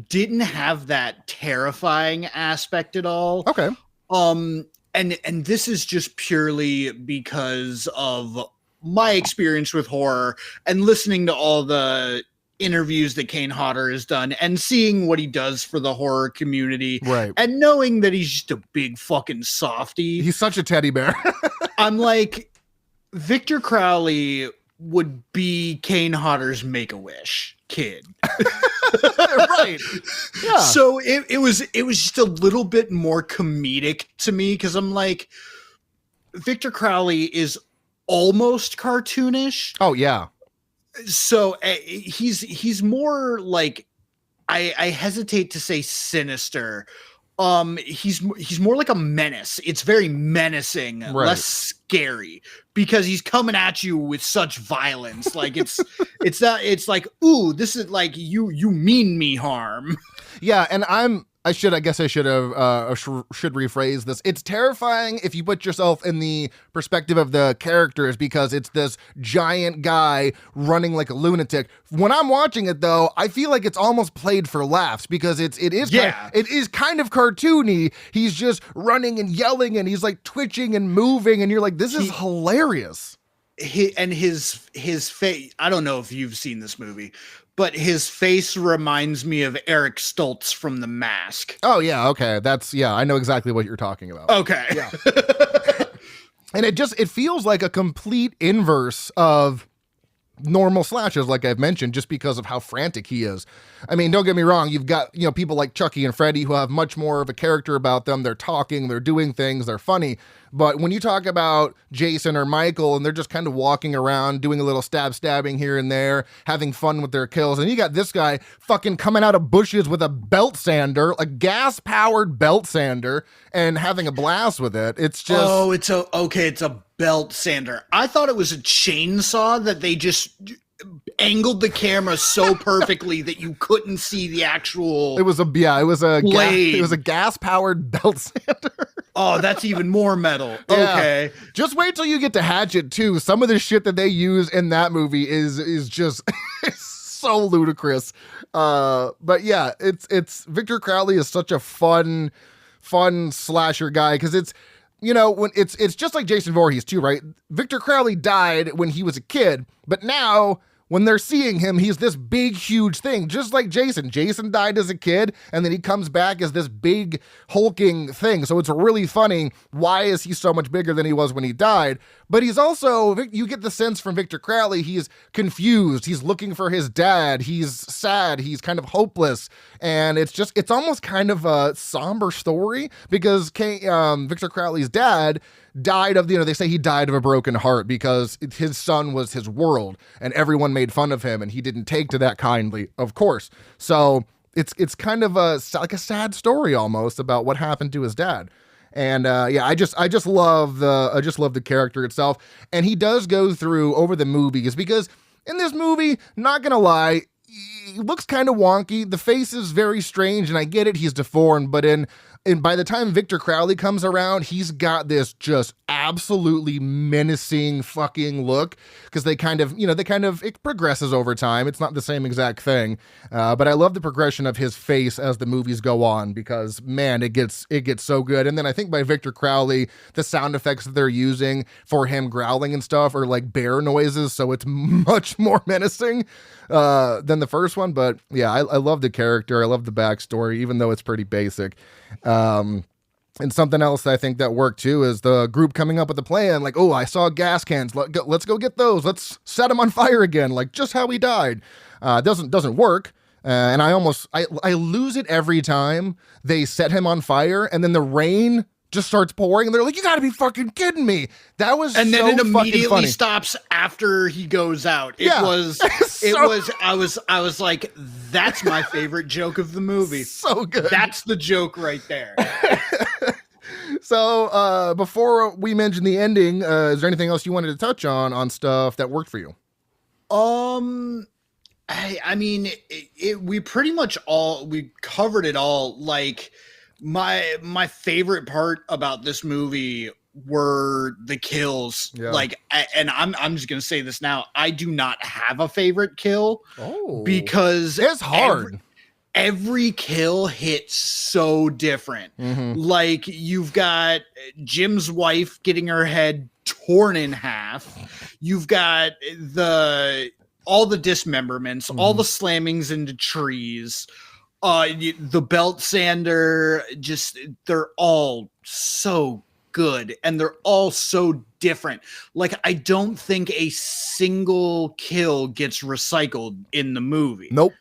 C: didn't have that terrifying aspect at all.
B: Okay.
C: And this is just purely because of my experience with horror and listening to all the interviews that Kane Hodder has done and seeing what he does for the horror community.
B: Right.
C: And knowing that he's just a big fucking softie.
B: He's such a teddy bear.
C: I'm like, Victor Crowley would be Kane Hodder's Make-A-Wish kid.
B: Right. Yeah.
C: So it was just a little bit more comedic to me, because I'm like, Victor Crowley is almost cartoonish.
B: Oh yeah.
C: So he's more like, I hesitate to say sinister. He's more like a menace. It's very menacing,
B: right.
C: Less scary, because he's coming at you with such violence. Like it's like, ooh, this is like you mean me harm.
B: Yeah, and I should rephrase this. It's terrifying if you put yourself in the perspective of the characters, because it's this giant guy running like a lunatic. When I'm watching it, though, I feel like it's almost played for laughs, because it is kind of cartoony. He's just running and yelling, and he's like twitching and moving, and you're like, this is hilarious.
C: His face, I don't know if you've seen this movie, but his face reminds me of Eric Stoltz from The Mask.
B: Oh, yeah. Okay. I know exactly what you're talking about.
C: Okay.
B: Yeah. And it feels like a complete inverse of normal slashers, like I've mentioned, just because of how frantic he is. I mean, don't get me wrong. You've got, people like Chucky and Freddy who have much more of a character about them. They're talking, they're doing things, they're funny. But when you talk about Jason or Michael and they're just kind of walking around, doing a little stabbing here and there, having fun with their kills, and you got this guy fucking coming out of bushes with a belt sander, a gas-powered belt sander, and having a blast with it. It's just...
C: it's a belt sander. I thought it was a chainsaw that they just angled the camera so perfectly that you couldn't see the actual.
B: It was a
C: blade.
B: It was a gas powered belt sander.
C: Oh, that's even more metal.
B: Yeah.
C: Okay.
B: Just wait till you get to Hatchet too. Some of the shit that they use in that movie is just so ludicrous. But yeah, it's Victor Crowley is such a fun slasher guy because it's, you know, when it's just like Jason Voorhees too, right? Victor Crowley died when he was a kid, but now when they're seeing him, he's this big, huge thing, just like Jason. Jason died as a kid, and then he comes back as this big, hulking thing. So it's really funny. Why is he so much bigger than he was when he died? But he's also, you get the sense from Victor Crowley, he's confused. He's looking for his dad. He's sad. He's kind of hopeless. And it's almost kind of a somber story because Victor Crowley's dad died of, they say he died of a broken heart because his son was his world and everyone made fun of him and he didn't take to that kindly, of course. So it's kind of like a sad story almost about what happened to his dad. And I just love the character itself. And he does go through over the movies because in this movie, not gonna lie, he looks kind of wonky. The face is very strange, and I get it, he's deformed, but by the time Victor Crowley comes around, he's got this just absolutely menacing fucking look because it progresses over time. It's not the same exact thing, but I love the progression of his face as the movies go on because, man, it gets so good. And then I think by Victor Crowley, the sound effects that they're using for him growling and stuff are like bear noises, so it's much more menacing than the first one. But yeah, I love the character. I love the backstory, even though it's pretty basic. And something else that I think that worked too is the group coming up with a plan. Like, oh, I saw gas cans. Let's go get those. Let's set them on fire again. Like just how he died. Doesn't work. And I lose it every time they set him on fire and then the rain just starts pouring and they're like, you gotta be fucking kidding me. That was
C: and
B: so
C: then it immediately
B: funny.
C: stops after he goes out.
B: I
C: was like, that's my favorite joke of the movie.
B: So good.
C: That's the joke right there.
B: So before we mention the ending, is there anything else you wanted to touch on stuff that worked for you?
C: I mean, we pretty much we covered it all. Like my favorite part about this movie were the kills. Yeah. Like, and I'm just gonna say this now. I do not have a favorite kill because
B: it's hard.
C: Every kill hits so different. Mm-hmm. Like you've got Jim's wife getting her head torn in half. You've got all the dismemberments, all the slammings into trees. The belt sander, they're all so good and they're all so different. Like I don't think a single kill gets recycled in the movie.
B: Nope.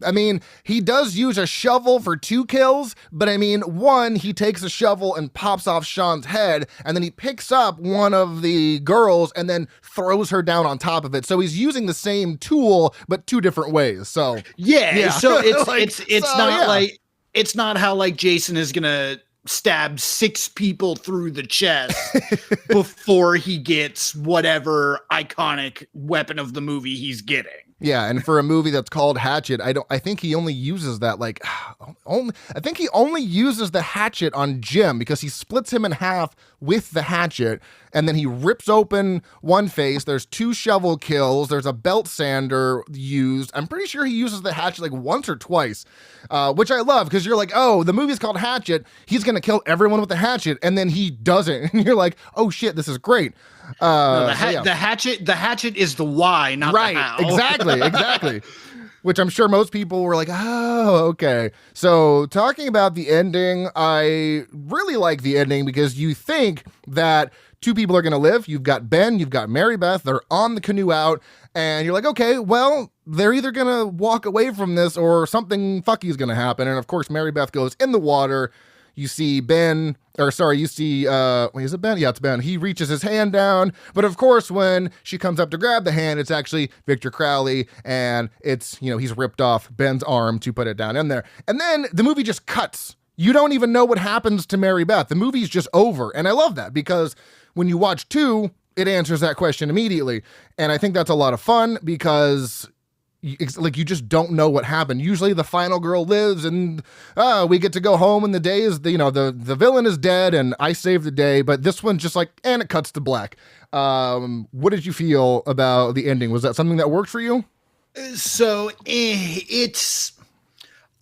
B: I mean, he does use a shovel for 2 kills, but I mean, one, he takes a shovel and pops off Sean's head, and then he picks up one of the girls and then throws her down on top of it. So he's using the same tool, but 2 different ways. So
C: yeah. So it's not how like Jason is gonna stab 6 people through the chest before he gets whatever iconic weapon of the movie he's getting.
B: Yeah, and for a movie that's called Hatchet, I think he only uses that I think he only uses the hatchet on Jim because he splits him in half with the hatchet and then he rips open one face. There's 2 shovel kills. There's a belt sander used. I'm pretty sure he uses the hatchet like once or twice, which I love because you're like, oh, the movie's called Hatchet. He's going to kill everyone with the hatchet. And then he doesn't. And you're like, oh shit, this is great.
C: The hatchet is the why, not
B: right,
C: the how.
B: Exactly. Which I'm sure most people were like, oh, okay. So talking about the ending, I really like the ending because you think that 2 people are going to live. You've got Ben, you've got Mary Beth. They're on the canoe out. And you're like, okay, well, they're either going to walk away from this or something fucky is going to happen. And of course, Mary Beth goes in the water. You see is it Ben? Yeah, it's Ben. He reaches his hand down. But of course, when she comes up to grab the hand, it's actually Victor Crowley. And it's, he's ripped off Ben's arm to put it down in there. And then the movie just cuts. You don't even know what happens to Mary Beth. The movie's just over. And I love that because when you watch 2, it answers that question immediately. And I think that's a lot of fun because like you just don't know what happened. Usually the final girl lives and we get to go home and the day is, the villain is dead and I saved the day. But this one's just like, and it cuts to black. What did you feel about the ending? Was that something that worked for you?
C: So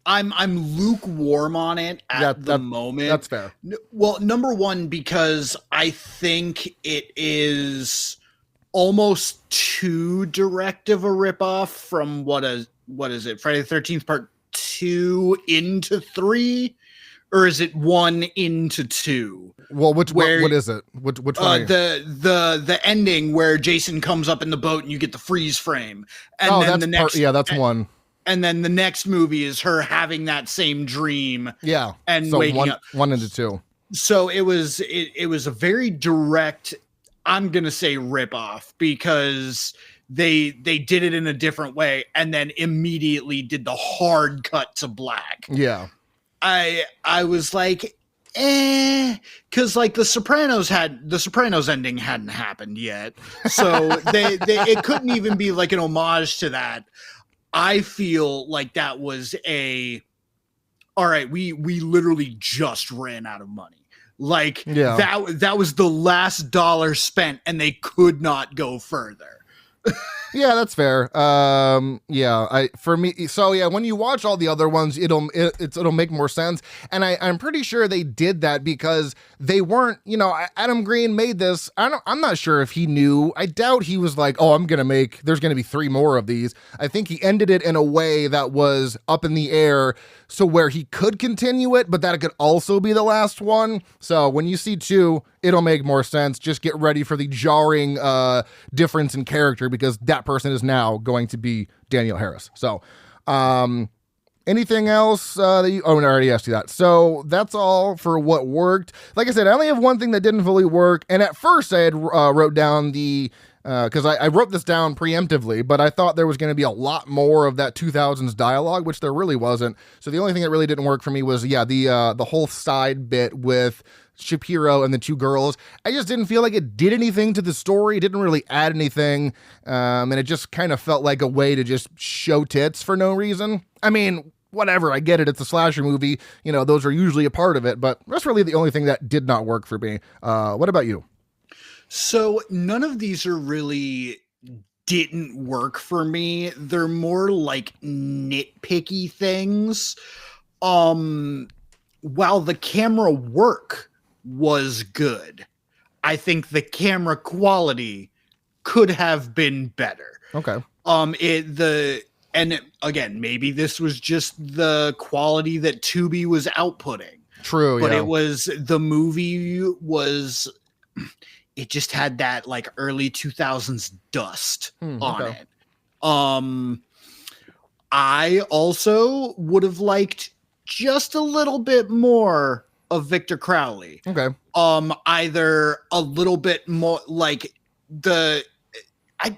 C: I'm lukewarm on it at the moment.
B: That's fair.
C: Well, number one, because I think it is almost too direct of a ripoff from what is it? Friday the 13th Part 2 into 3, or is it 1 into 2?
B: Well, what is it? Which one?
C: The ending where Jason comes up in the boat and you get the freeze frame, and then the next
B: that's one.
C: And then the next movie is her having that same dream.
B: Yeah,
C: and
B: so
C: waking up.
B: 1 into 2.
C: So it was a very direct, I'm gonna say, ripoff, because they did it in a different way and then immediately did the hard cut to black.
B: Yeah,
C: I was like, because like the Sopranos ending hadn't happened yet, so they it couldn't even be like an homage to that. I feel like that was all right, we literally just ran out of money. Like, that was the last dollar spent and they could not go further.
B: Yeah, that's fair. When you watch all the other ones, it'll make more sense. And I'm pretty sure they did that because they weren't, Adam Green made this. I'm not sure if he knew. I doubt he was like, oh, there's going to be 3 more of these. I think he ended it in a way that was up in the air, so where he could continue it, but that it could also be the last one. So when you see 2, it'll make more sense. Just get ready for the jarring difference in character, because that person is now going to be Danielle Harris. So anything else that you... Oh, I already asked you that. So that's all for what worked. Like I said, I only have one thing that didn't fully work. And at first I had wrote down because I wrote this down preemptively, but I thought there was going to be a lot more of that 2000s dialogue, which there really wasn't. So the only thing that really didn't work for me was, the whole side bit with Shapiro and the 2 girls. I just didn't feel like it did anything to the story. It didn't really add anything. And it just kind of felt like a way to just show tits for no reason. I mean, whatever, I get it. It's a slasher movie. Those are usually a part of it, but that's really the only thing that did not work for me. What about you?
C: So none of these didn't work for me. They're more like nitpicky things. While the camera work was good, I think the camera quality could have been better.
B: Okay.
C: Again, maybe this was just the quality that Tubi was outputting.
B: True,
C: but the movie was, it just had that like early 2000s dust on it. I also would have liked just a little bit more of Victor Crowley.
B: Okay.
C: Either a little bit more like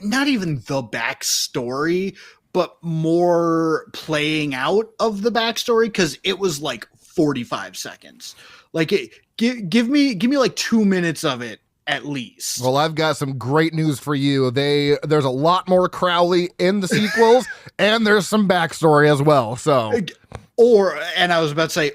C: not even the backstory, but more playing out of the backstory, because it was like 45 seconds. Like, give me like 2 minutes of it at least.
B: Well, I've got some great news for you. There's a lot more Crowley in the sequels, and there's some backstory as well. So,
C: and I was about to say,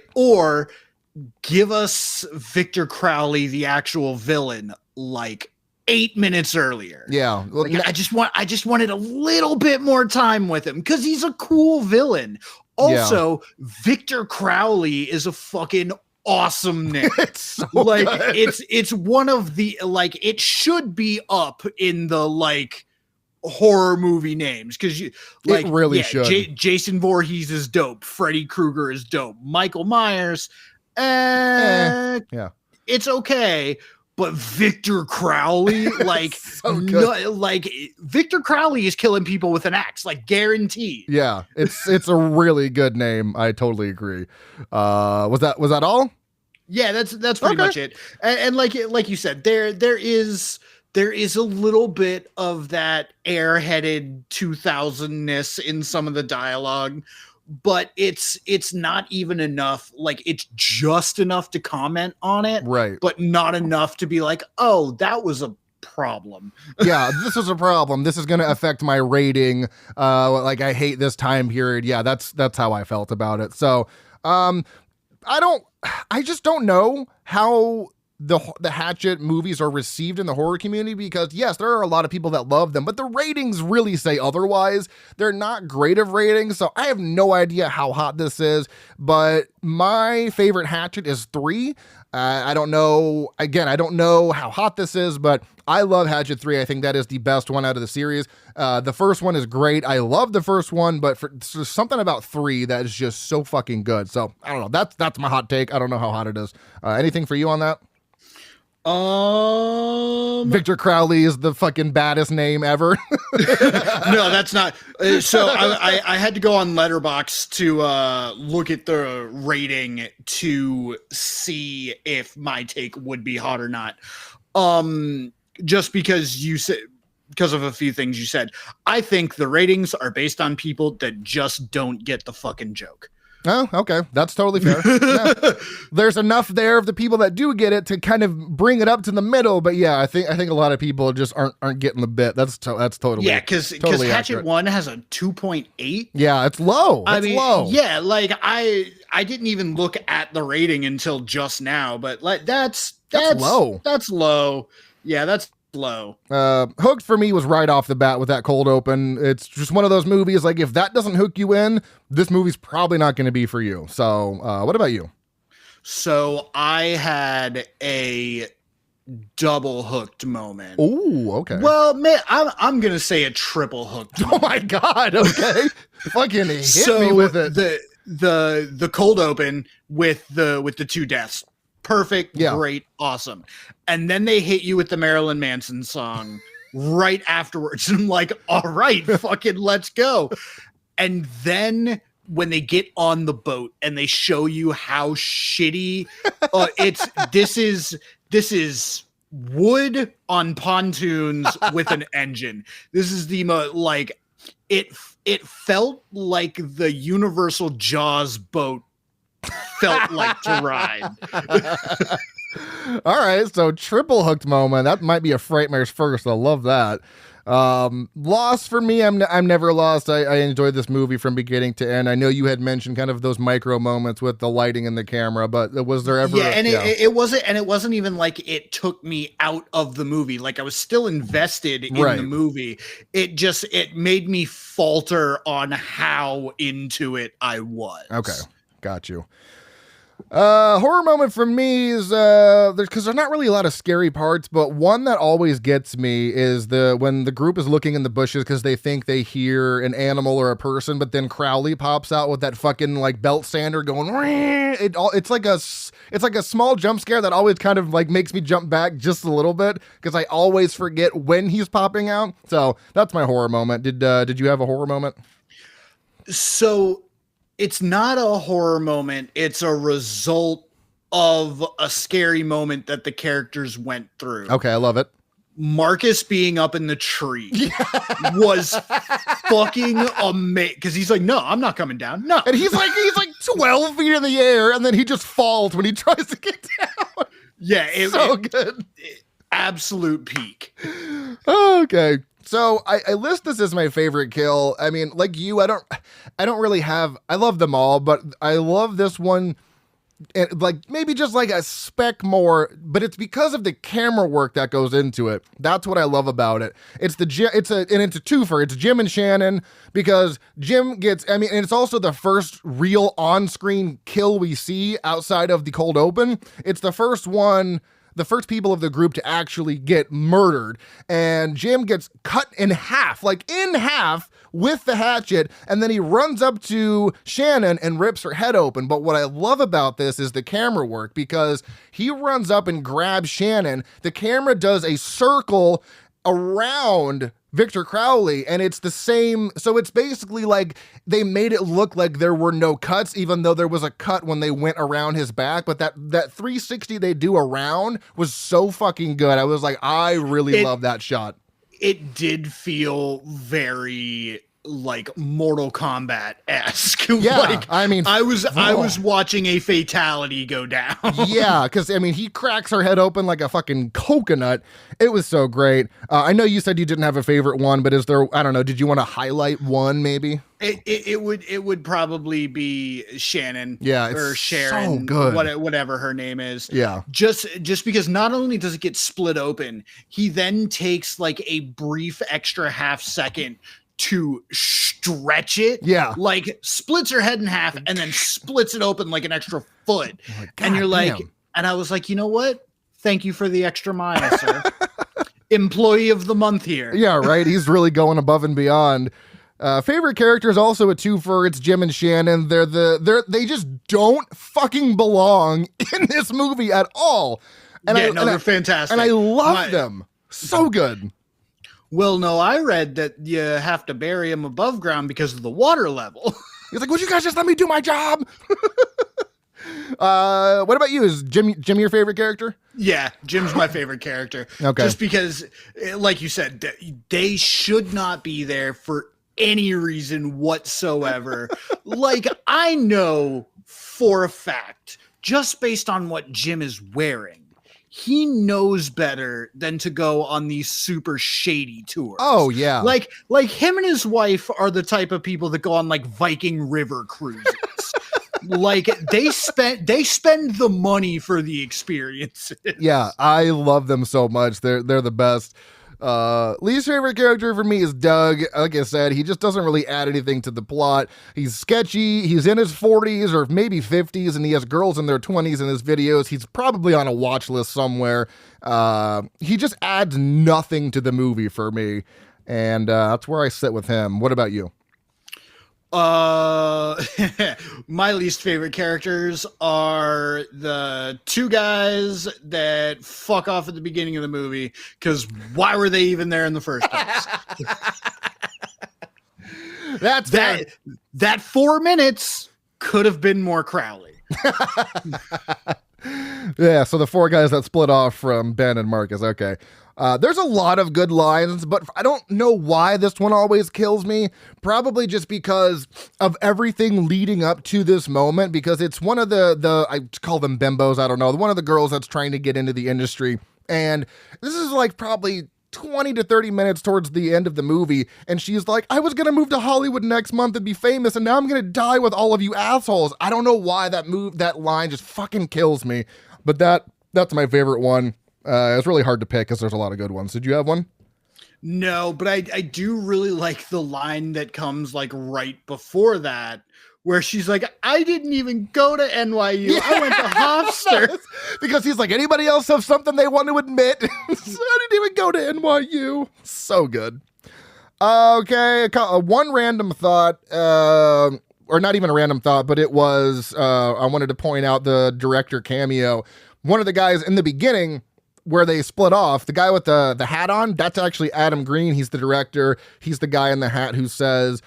C: give us Victor Crowley, the actual villain, like 8 minutes earlier.
B: Yeah. Well,
C: like, I just wanted a little bit more time with him, because he's a cool villain. Also, Victor Crowley is a fucking awesome name.
B: It's so
C: like
B: good.
C: It's one of the, like, it should be up in the like horror movie names, because you like
B: it really should.
C: Jason Voorhees is dope. Freddy Krueger is dope. Michael Myers, it's okay. But Victor Crowley, like, like Victor Crowley is killing people with an axe, like, guaranteed.
B: Yeah, it's a really good name. I totally agree. Was that all?
C: Yeah, that's pretty much it. And like you said, there is a little bit of that airheaded 2000-ness in some of the dialogue, but it's not even enough. Like, it's just enough to comment on it,
B: right?
C: But not enough to be like, oh, that was a problem.
B: Yeah, this was a problem. This is going to affect my rating. Like, I hate this time period. Yeah, that's how I felt about it. So, I just don't know how the Hatchet movies are received in the horror community, because yes, there are a lot of people that love them, but the ratings really say otherwise. They're not great of ratings, so I have no idea how hot this is, but my favorite Hatchet is 3. I don't know. Again, I don't know how hot this is, but I love Hatchet 3. I think that is the best one out of the series. The first one is great. I love the first one, but there's something about 3 that is just so fucking good. So I don't know. That's my hot take. I don't know how hot it is. Anything for you on that? Victor Crowley is the fucking baddest name ever.
C: No, that's not. So I had to go on Letterboxd to look at the rating to see if my take would be hot or not. Just because you said, because of a few things you said, I think the ratings are based on people that just don't get the fucking joke.
B: Oh, okay. That's totally fair. Yeah. There's enough there of the people that do get it to kind of bring it up to the middle, but yeah, I think a lot of people just aren't getting the bit. That's totally,
C: yeah, because
B: totally
C: Hatchet
B: accurate.
C: 1 has a 2.8.
B: Yeah, it's low. It's low.
C: Yeah, like I didn't even look at the rating until just now, but like that's
B: low.
C: That's low. Yeah, that's low.
B: Hooked for me was right off the bat with that cold open. It's just one of those movies, like, if that doesn't hook you in, this movie's probably not going to be for you. So what about you?
C: So I had a double hooked moment.
B: Oh, okay.
C: Well, man, I'm gonna say a triple hooked moment.
B: Oh my god. Okay. Fucking hit me with it.
C: The cold open with the 2 deaths. Perfect,
B: yeah.
C: Great, awesome. And then they hit you with the Marilyn Manson song right afterwards. And I'm like, all right, fucking let's go. And then when they get on the boat and they show you how shitty this is wood on pontoons with an engine. This is the like it felt like the Universal Jaws boat felt like to ride.
B: All right, so triple hooked moment. That might be a Frightmare's first. I love that. Lost for me, I'm never lost. I enjoyed this movie from beginning to end. I know you had mentioned kind of those micro moments with the lighting and the camera, but was there ever?
C: Yeah, and it wasn't even like it took me out of the movie. Like I was still invested in the movie. It made me falter on how into it I was.
B: Okay. Got you. Horror moment for me is because there's not really a lot of scary parts, but one that always gets me is when the group is looking in the bushes because they think they hear an animal or a person, but then Crowley pops out with that fucking like belt sander going. It's like a small jump scare that always kind of like makes me jump back just a little bit because I always forget when he's popping out. So that's my horror moment. Did you have a horror moment?
C: So. It's not a horror moment. It's a result of a scary moment that the characters went through.
B: Okay, I love it.
C: Marcus being up in the tree was fucking amazing. Because he's like, no, I'm not coming down. No.
B: And he's like 12 feet in the air, and then he just falls when he tries to get down.
C: Yeah.
B: Good.
C: Absolute peak.
B: Okay. So I list this as my favorite kill. I mean, like you, I don't really have, I love them all, but I love this one, like maybe just like a speck more, but it's because of the camera work that goes into it. That's what I love about it. It's a twofer. It's Jim and Shannon, because Jim gets, and it's also the first real on-screen kill we see outside of the cold open. It's the first people of the group to actually get murdered, and Jim gets cut in half with the hatchet, and then he runs up to Shannon and rips her head open. But what I love about this is the camera work, because he runs up and grabs Shannon. The camera does a circle around Victor Crowley, and it's the same. So it's basically like they made it look like there were no cuts, even though there was a cut when they went around his back. But that 360 they do around was so fucking good. I was like, I really love that shot.
C: It did feel very like Mortal Kombat-esque.
B: Yeah,
C: Like,
B: I mean,
C: I was watching a fatality go down.
B: yeah, because I mean, he cracks her head open like a fucking coconut. It was so great. I know you said you didn't have a favorite one, but is there? I don't know. Did you want to highlight one maybe?
C: It would probably be Shannon,
B: Yeah, it's
C: or Sharon,
B: so good.
C: Whatever her name is.
B: Yeah,
C: Just because not only does it get split open, he then takes like a brief extra half second to stretch it.
B: Yeah.
C: Like splits her head in half and then splits it open like an extra foot. And you're like, and I was like, you know what? Thank you for the extra mile, sir. Employee of the month here.
B: yeah, right. He's really going above and beyond. Favorite character is also a twofer. It's Jim and Shannon. They just don't fucking belong in this movie at all. And
C: they're fantastic.
B: And I love them. So good.
C: Well, no, I read that you have to bury him above ground because of the water level.
B: He's like, would you guys just let me do my job? What about you? Is Jim your favorite character?
C: Yeah, Jim's my favorite character.
B: Okay.
C: Just because, like you said, they should not be there for any reason whatsoever. Like, I know for a fact, just based on what Jim is wearing, he knows better than to go on these super shady tours.
B: Oh, yeah.
C: Like him and his wife are the type of people that go on like Viking River cruises. Like they spend the money for the experiences.
B: Yeah, I love them so much. They're the best. Least favorite character for me is Doug. Like I said, he just doesn't really add anything to the plot. He's sketchy. He's in his 40s or maybe 50s, and he has girls in their 20s in his videos. He's probably on a watch list somewhere. He just adds nothing to the movie for me, and that's where I sit with him. What about you?
C: My least favorite characters are the two guys that fuck off at the beginning of the movie, because why were they even there in the first place?
B: That's
C: that 4 minutes could have been more Crowley.
B: Yeah, so the four guys that split off from Ben and Marcus. Okay. There's a lot of good lines, but I don't know why this one always kills me. Probably just because of everything leading up to this moment, because it's one of the I call them bimbos, I don't know, one of the girls that's trying to get into the industry. And this is like probably 20 to 30 minutes towards the end of the movie, and she's like, I was going to move to Hollywood next month and be famous, and now I'm going to die with all of you assholes. I don't know why that line just fucking kills me, but that's my favorite one. It's really hard to pick because there's a lot of good ones. Did you have one?
C: No, but I do really like the line that comes like right before that, where she's like, I didn't even go to NYU. Yeah. I went to Hofstra.
B: Because he's like, anybody else have something they want to admit? So I didn't even go to NYU. So good. Okay, one random thought, or not even a random thought, but it was, I wanted to point out the director cameo. One of the guys in the beginning, where they split off, the guy with the hat on, that's actually Adam Green. He's the director. He's the guy in the hat who says,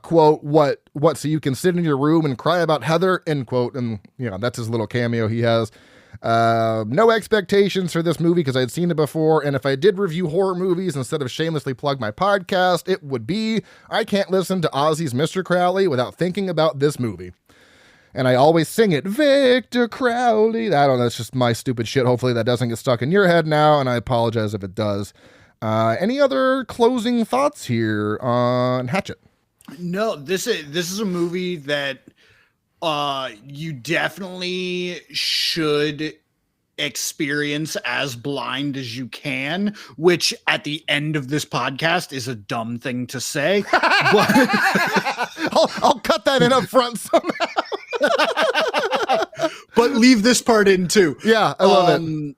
B: quote, what, so you can sit in your room and cry about Heather, end quote. And, that's his little cameo he has. No expectations for this movie because I'd seen it before. And if I did review horror movies instead of shamelessly plug my podcast, it would be, I can't listen to Ozzy's Mr. Crowley without thinking about this movie. And I always sing it, Victor Crowley. I don't know, that's just my stupid shit. Hopefully that doesn't get stuck in your head now, and I apologize if it does. Any other closing thoughts here on Hatchet?
C: No, this is a movie that you definitely should experience as blind as you can, which at the end of this podcast is a dumb thing to say. But
B: I'll cut that in up front somehow.
C: But leave this part in too.
B: Yeah, I love it.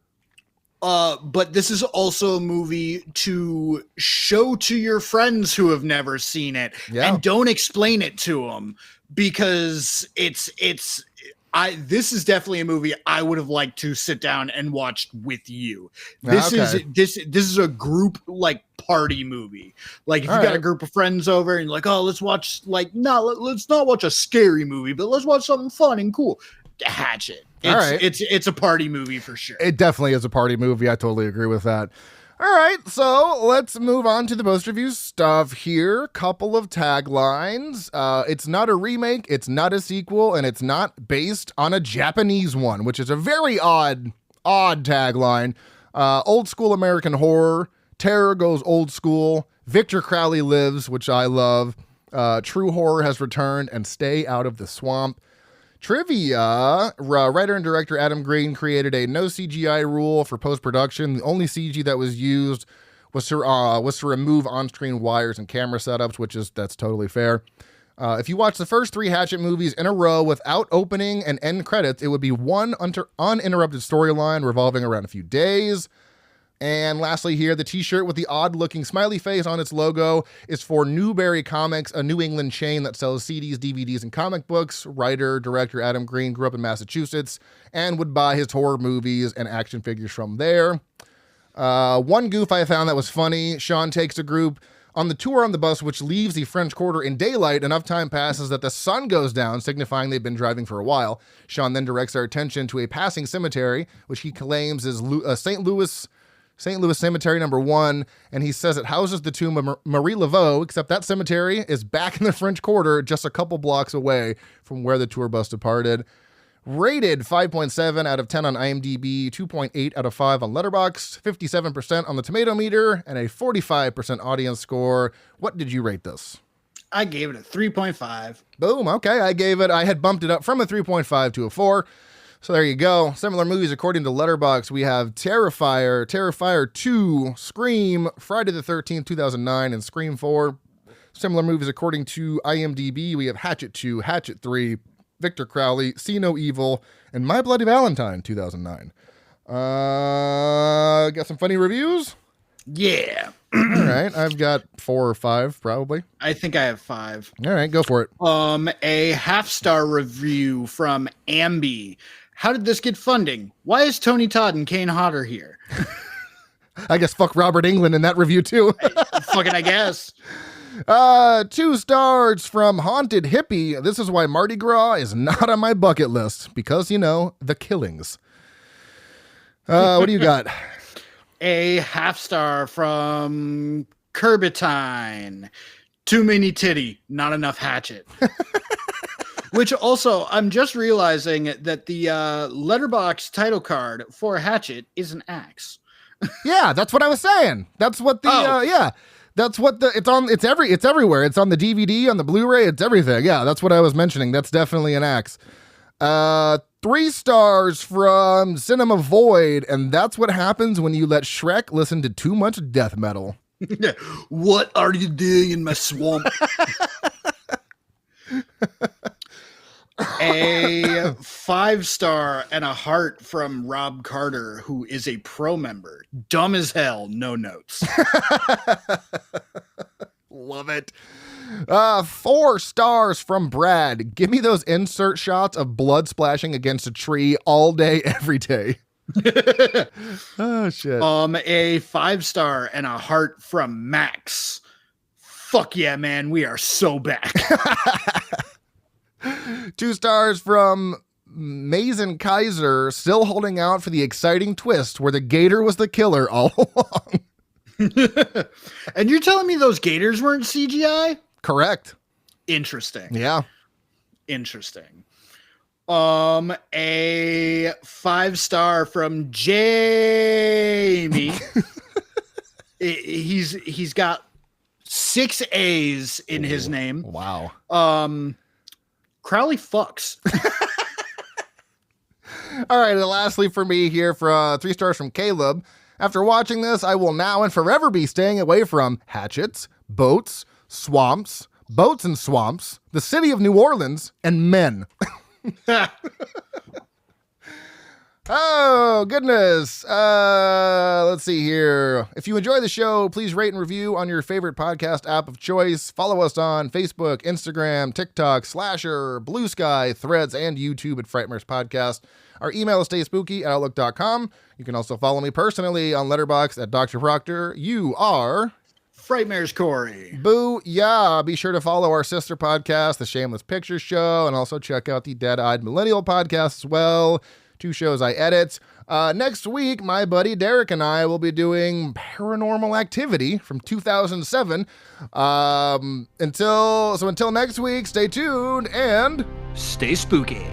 C: But this is also a movie to show to your friends who have never seen it, and don't explain it to them, because this is definitely a movie I would have liked to sit down and watch with you. This is a group like party movie. Like if you got a group of friends over and you're like, oh, let's watch let's not watch a scary movie, but let's watch something fun and cool. Hatchet. It's a party movie for sure.
B: It definitely is a party movie. I totally agree with that. All right, so let's move on to the post-review stuff here. Couple of taglines. It's not a remake, it's not a sequel, and it's not based on a Japanese one, which is a very odd tagline. Old school American horror. Terror goes old school. Victor Crowley lives, which I love. True horror has returned, and stay out of the swamp. Trivia, writer and director Adam Green created a no CGI rule for post-production. The only CG that was used was to remove on-screen wires and camera setups, that's totally fair. If you watch the first 3 Hatchet movies in a row without opening and end credits, it would be one uninterrupted storyline revolving around a few days. And lastly here, the t-shirt with the odd-looking smiley face on its logo is for Newberry Comics, a New England chain that sells CDs, DVDs, and comic books. Writer, director Adam Green grew up in Massachusetts and would buy his horror movies and action figures from there. One goof I found that was funny. Sean takes a group on the tour on the bus, which leaves the French Quarter in daylight. Enough time passes that the sun goes down, signifying they've been driving for a while. Sean then directs our attention to a passing cemetery, which he claims is St. Louis Cemetery number 1, and he says it houses the tomb of Marie Laveau, except that cemetery is back in the French Quarter, just a couple blocks away from where the tour bus departed. Rated 5.7 out of 10 on IMDb, 2.8 out of 5 on Letterboxd, 57% on the tomato meter, and a 45% audience score. What did you rate this?
C: I gave it a 3.5.
B: Boom, okay, I had bumped it up from a 3.5 to a 4. So there you go. Similar movies according to Letterboxd. We have Terrifier 2, Scream, Friday the 13th, 2009, and Scream 4. Similar movies according to IMDb. We have Hatchet 2, Hatchet 3, Victor Crowley, See No Evil, and My Bloody Valentine, 2009. Got some funny reviews?
C: Yeah.
B: All right. I've got 4 or 5, probably.
C: I think I have 5.
B: All right, go for it.
C: A half-star review from Ambi. How did this get funding? Why is Tony Todd and Kane Hodder here?
B: I guess fuck Robert Englund in that review, too.
C: Fucking I guess.
B: 2 stars from Haunted Hippie. This is why Mardi Gras is not on my bucket list. Because, the killings. What do you got?
C: A half-star from Curbitine. Too many titty, not enough hatchet. Which also, I'm just realizing that the Letterboxd title card for Hatchet is an axe.
B: Yeah, that's what I was saying. That's what the that's what it's everywhere. It's on the DVD, on the Blu-ray, it's everything. Yeah, that's what I was mentioning. That's definitely an axe. 3 stars from Cinema Void, and that's what happens when you let Shrek listen to too much death metal.
C: What are you doing in my swamp? A 5-star and a heart from Rob Carter, who is a pro member. Dumb as hell, no notes.
B: Love it. 4 stars from Brad. Give me those insert shots of blood splashing against a tree all day, every day. Oh, shit.
C: A 5-star and a heart from Max. Fuck yeah, man. We are so back.
B: 2 stars from Mason Kaiser, still holding out for the exciting twist where the gator was the killer all along.
C: And you're telling me those gators weren't CGI?
B: Correct.
C: Interesting.
B: Yeah.
C: Interesting. A 5-star from Jamie. He's got 6 A's in his name.
B: Wow.
C: Crowley fucks.
B: All right, and lastly for me here, for 3 stars from Caleb. After watching this, I will now and forever be staying away from hatchets, boats, swamps, boats and swamps, the city of New Orleans, and men. Oh, goodness. Let's see here. If you enjoy the show, please rate and review on your favorite podcast app of choice. Follow us on Facebook, Instagram, TikTok, Slasher, Blue Sky, Threads, and YouTube at frightmarespodcast. Our email is stayspooky@outlook.com. You can also follow me personally on Letterboxd at Dr. Proctor. You are...
C: Frightmare's Cory.
B: Boo, yeah. Be sure to follow our sister podcast, The Shameless Pictures Show, and also check out the Dead-Eyed Millennial podcast as well. 2 shows I edit. Next week, my buddy Derek and I will be doing Paranormal Activity from 2007. Until next week, stay tuned and
G: Stay spooky.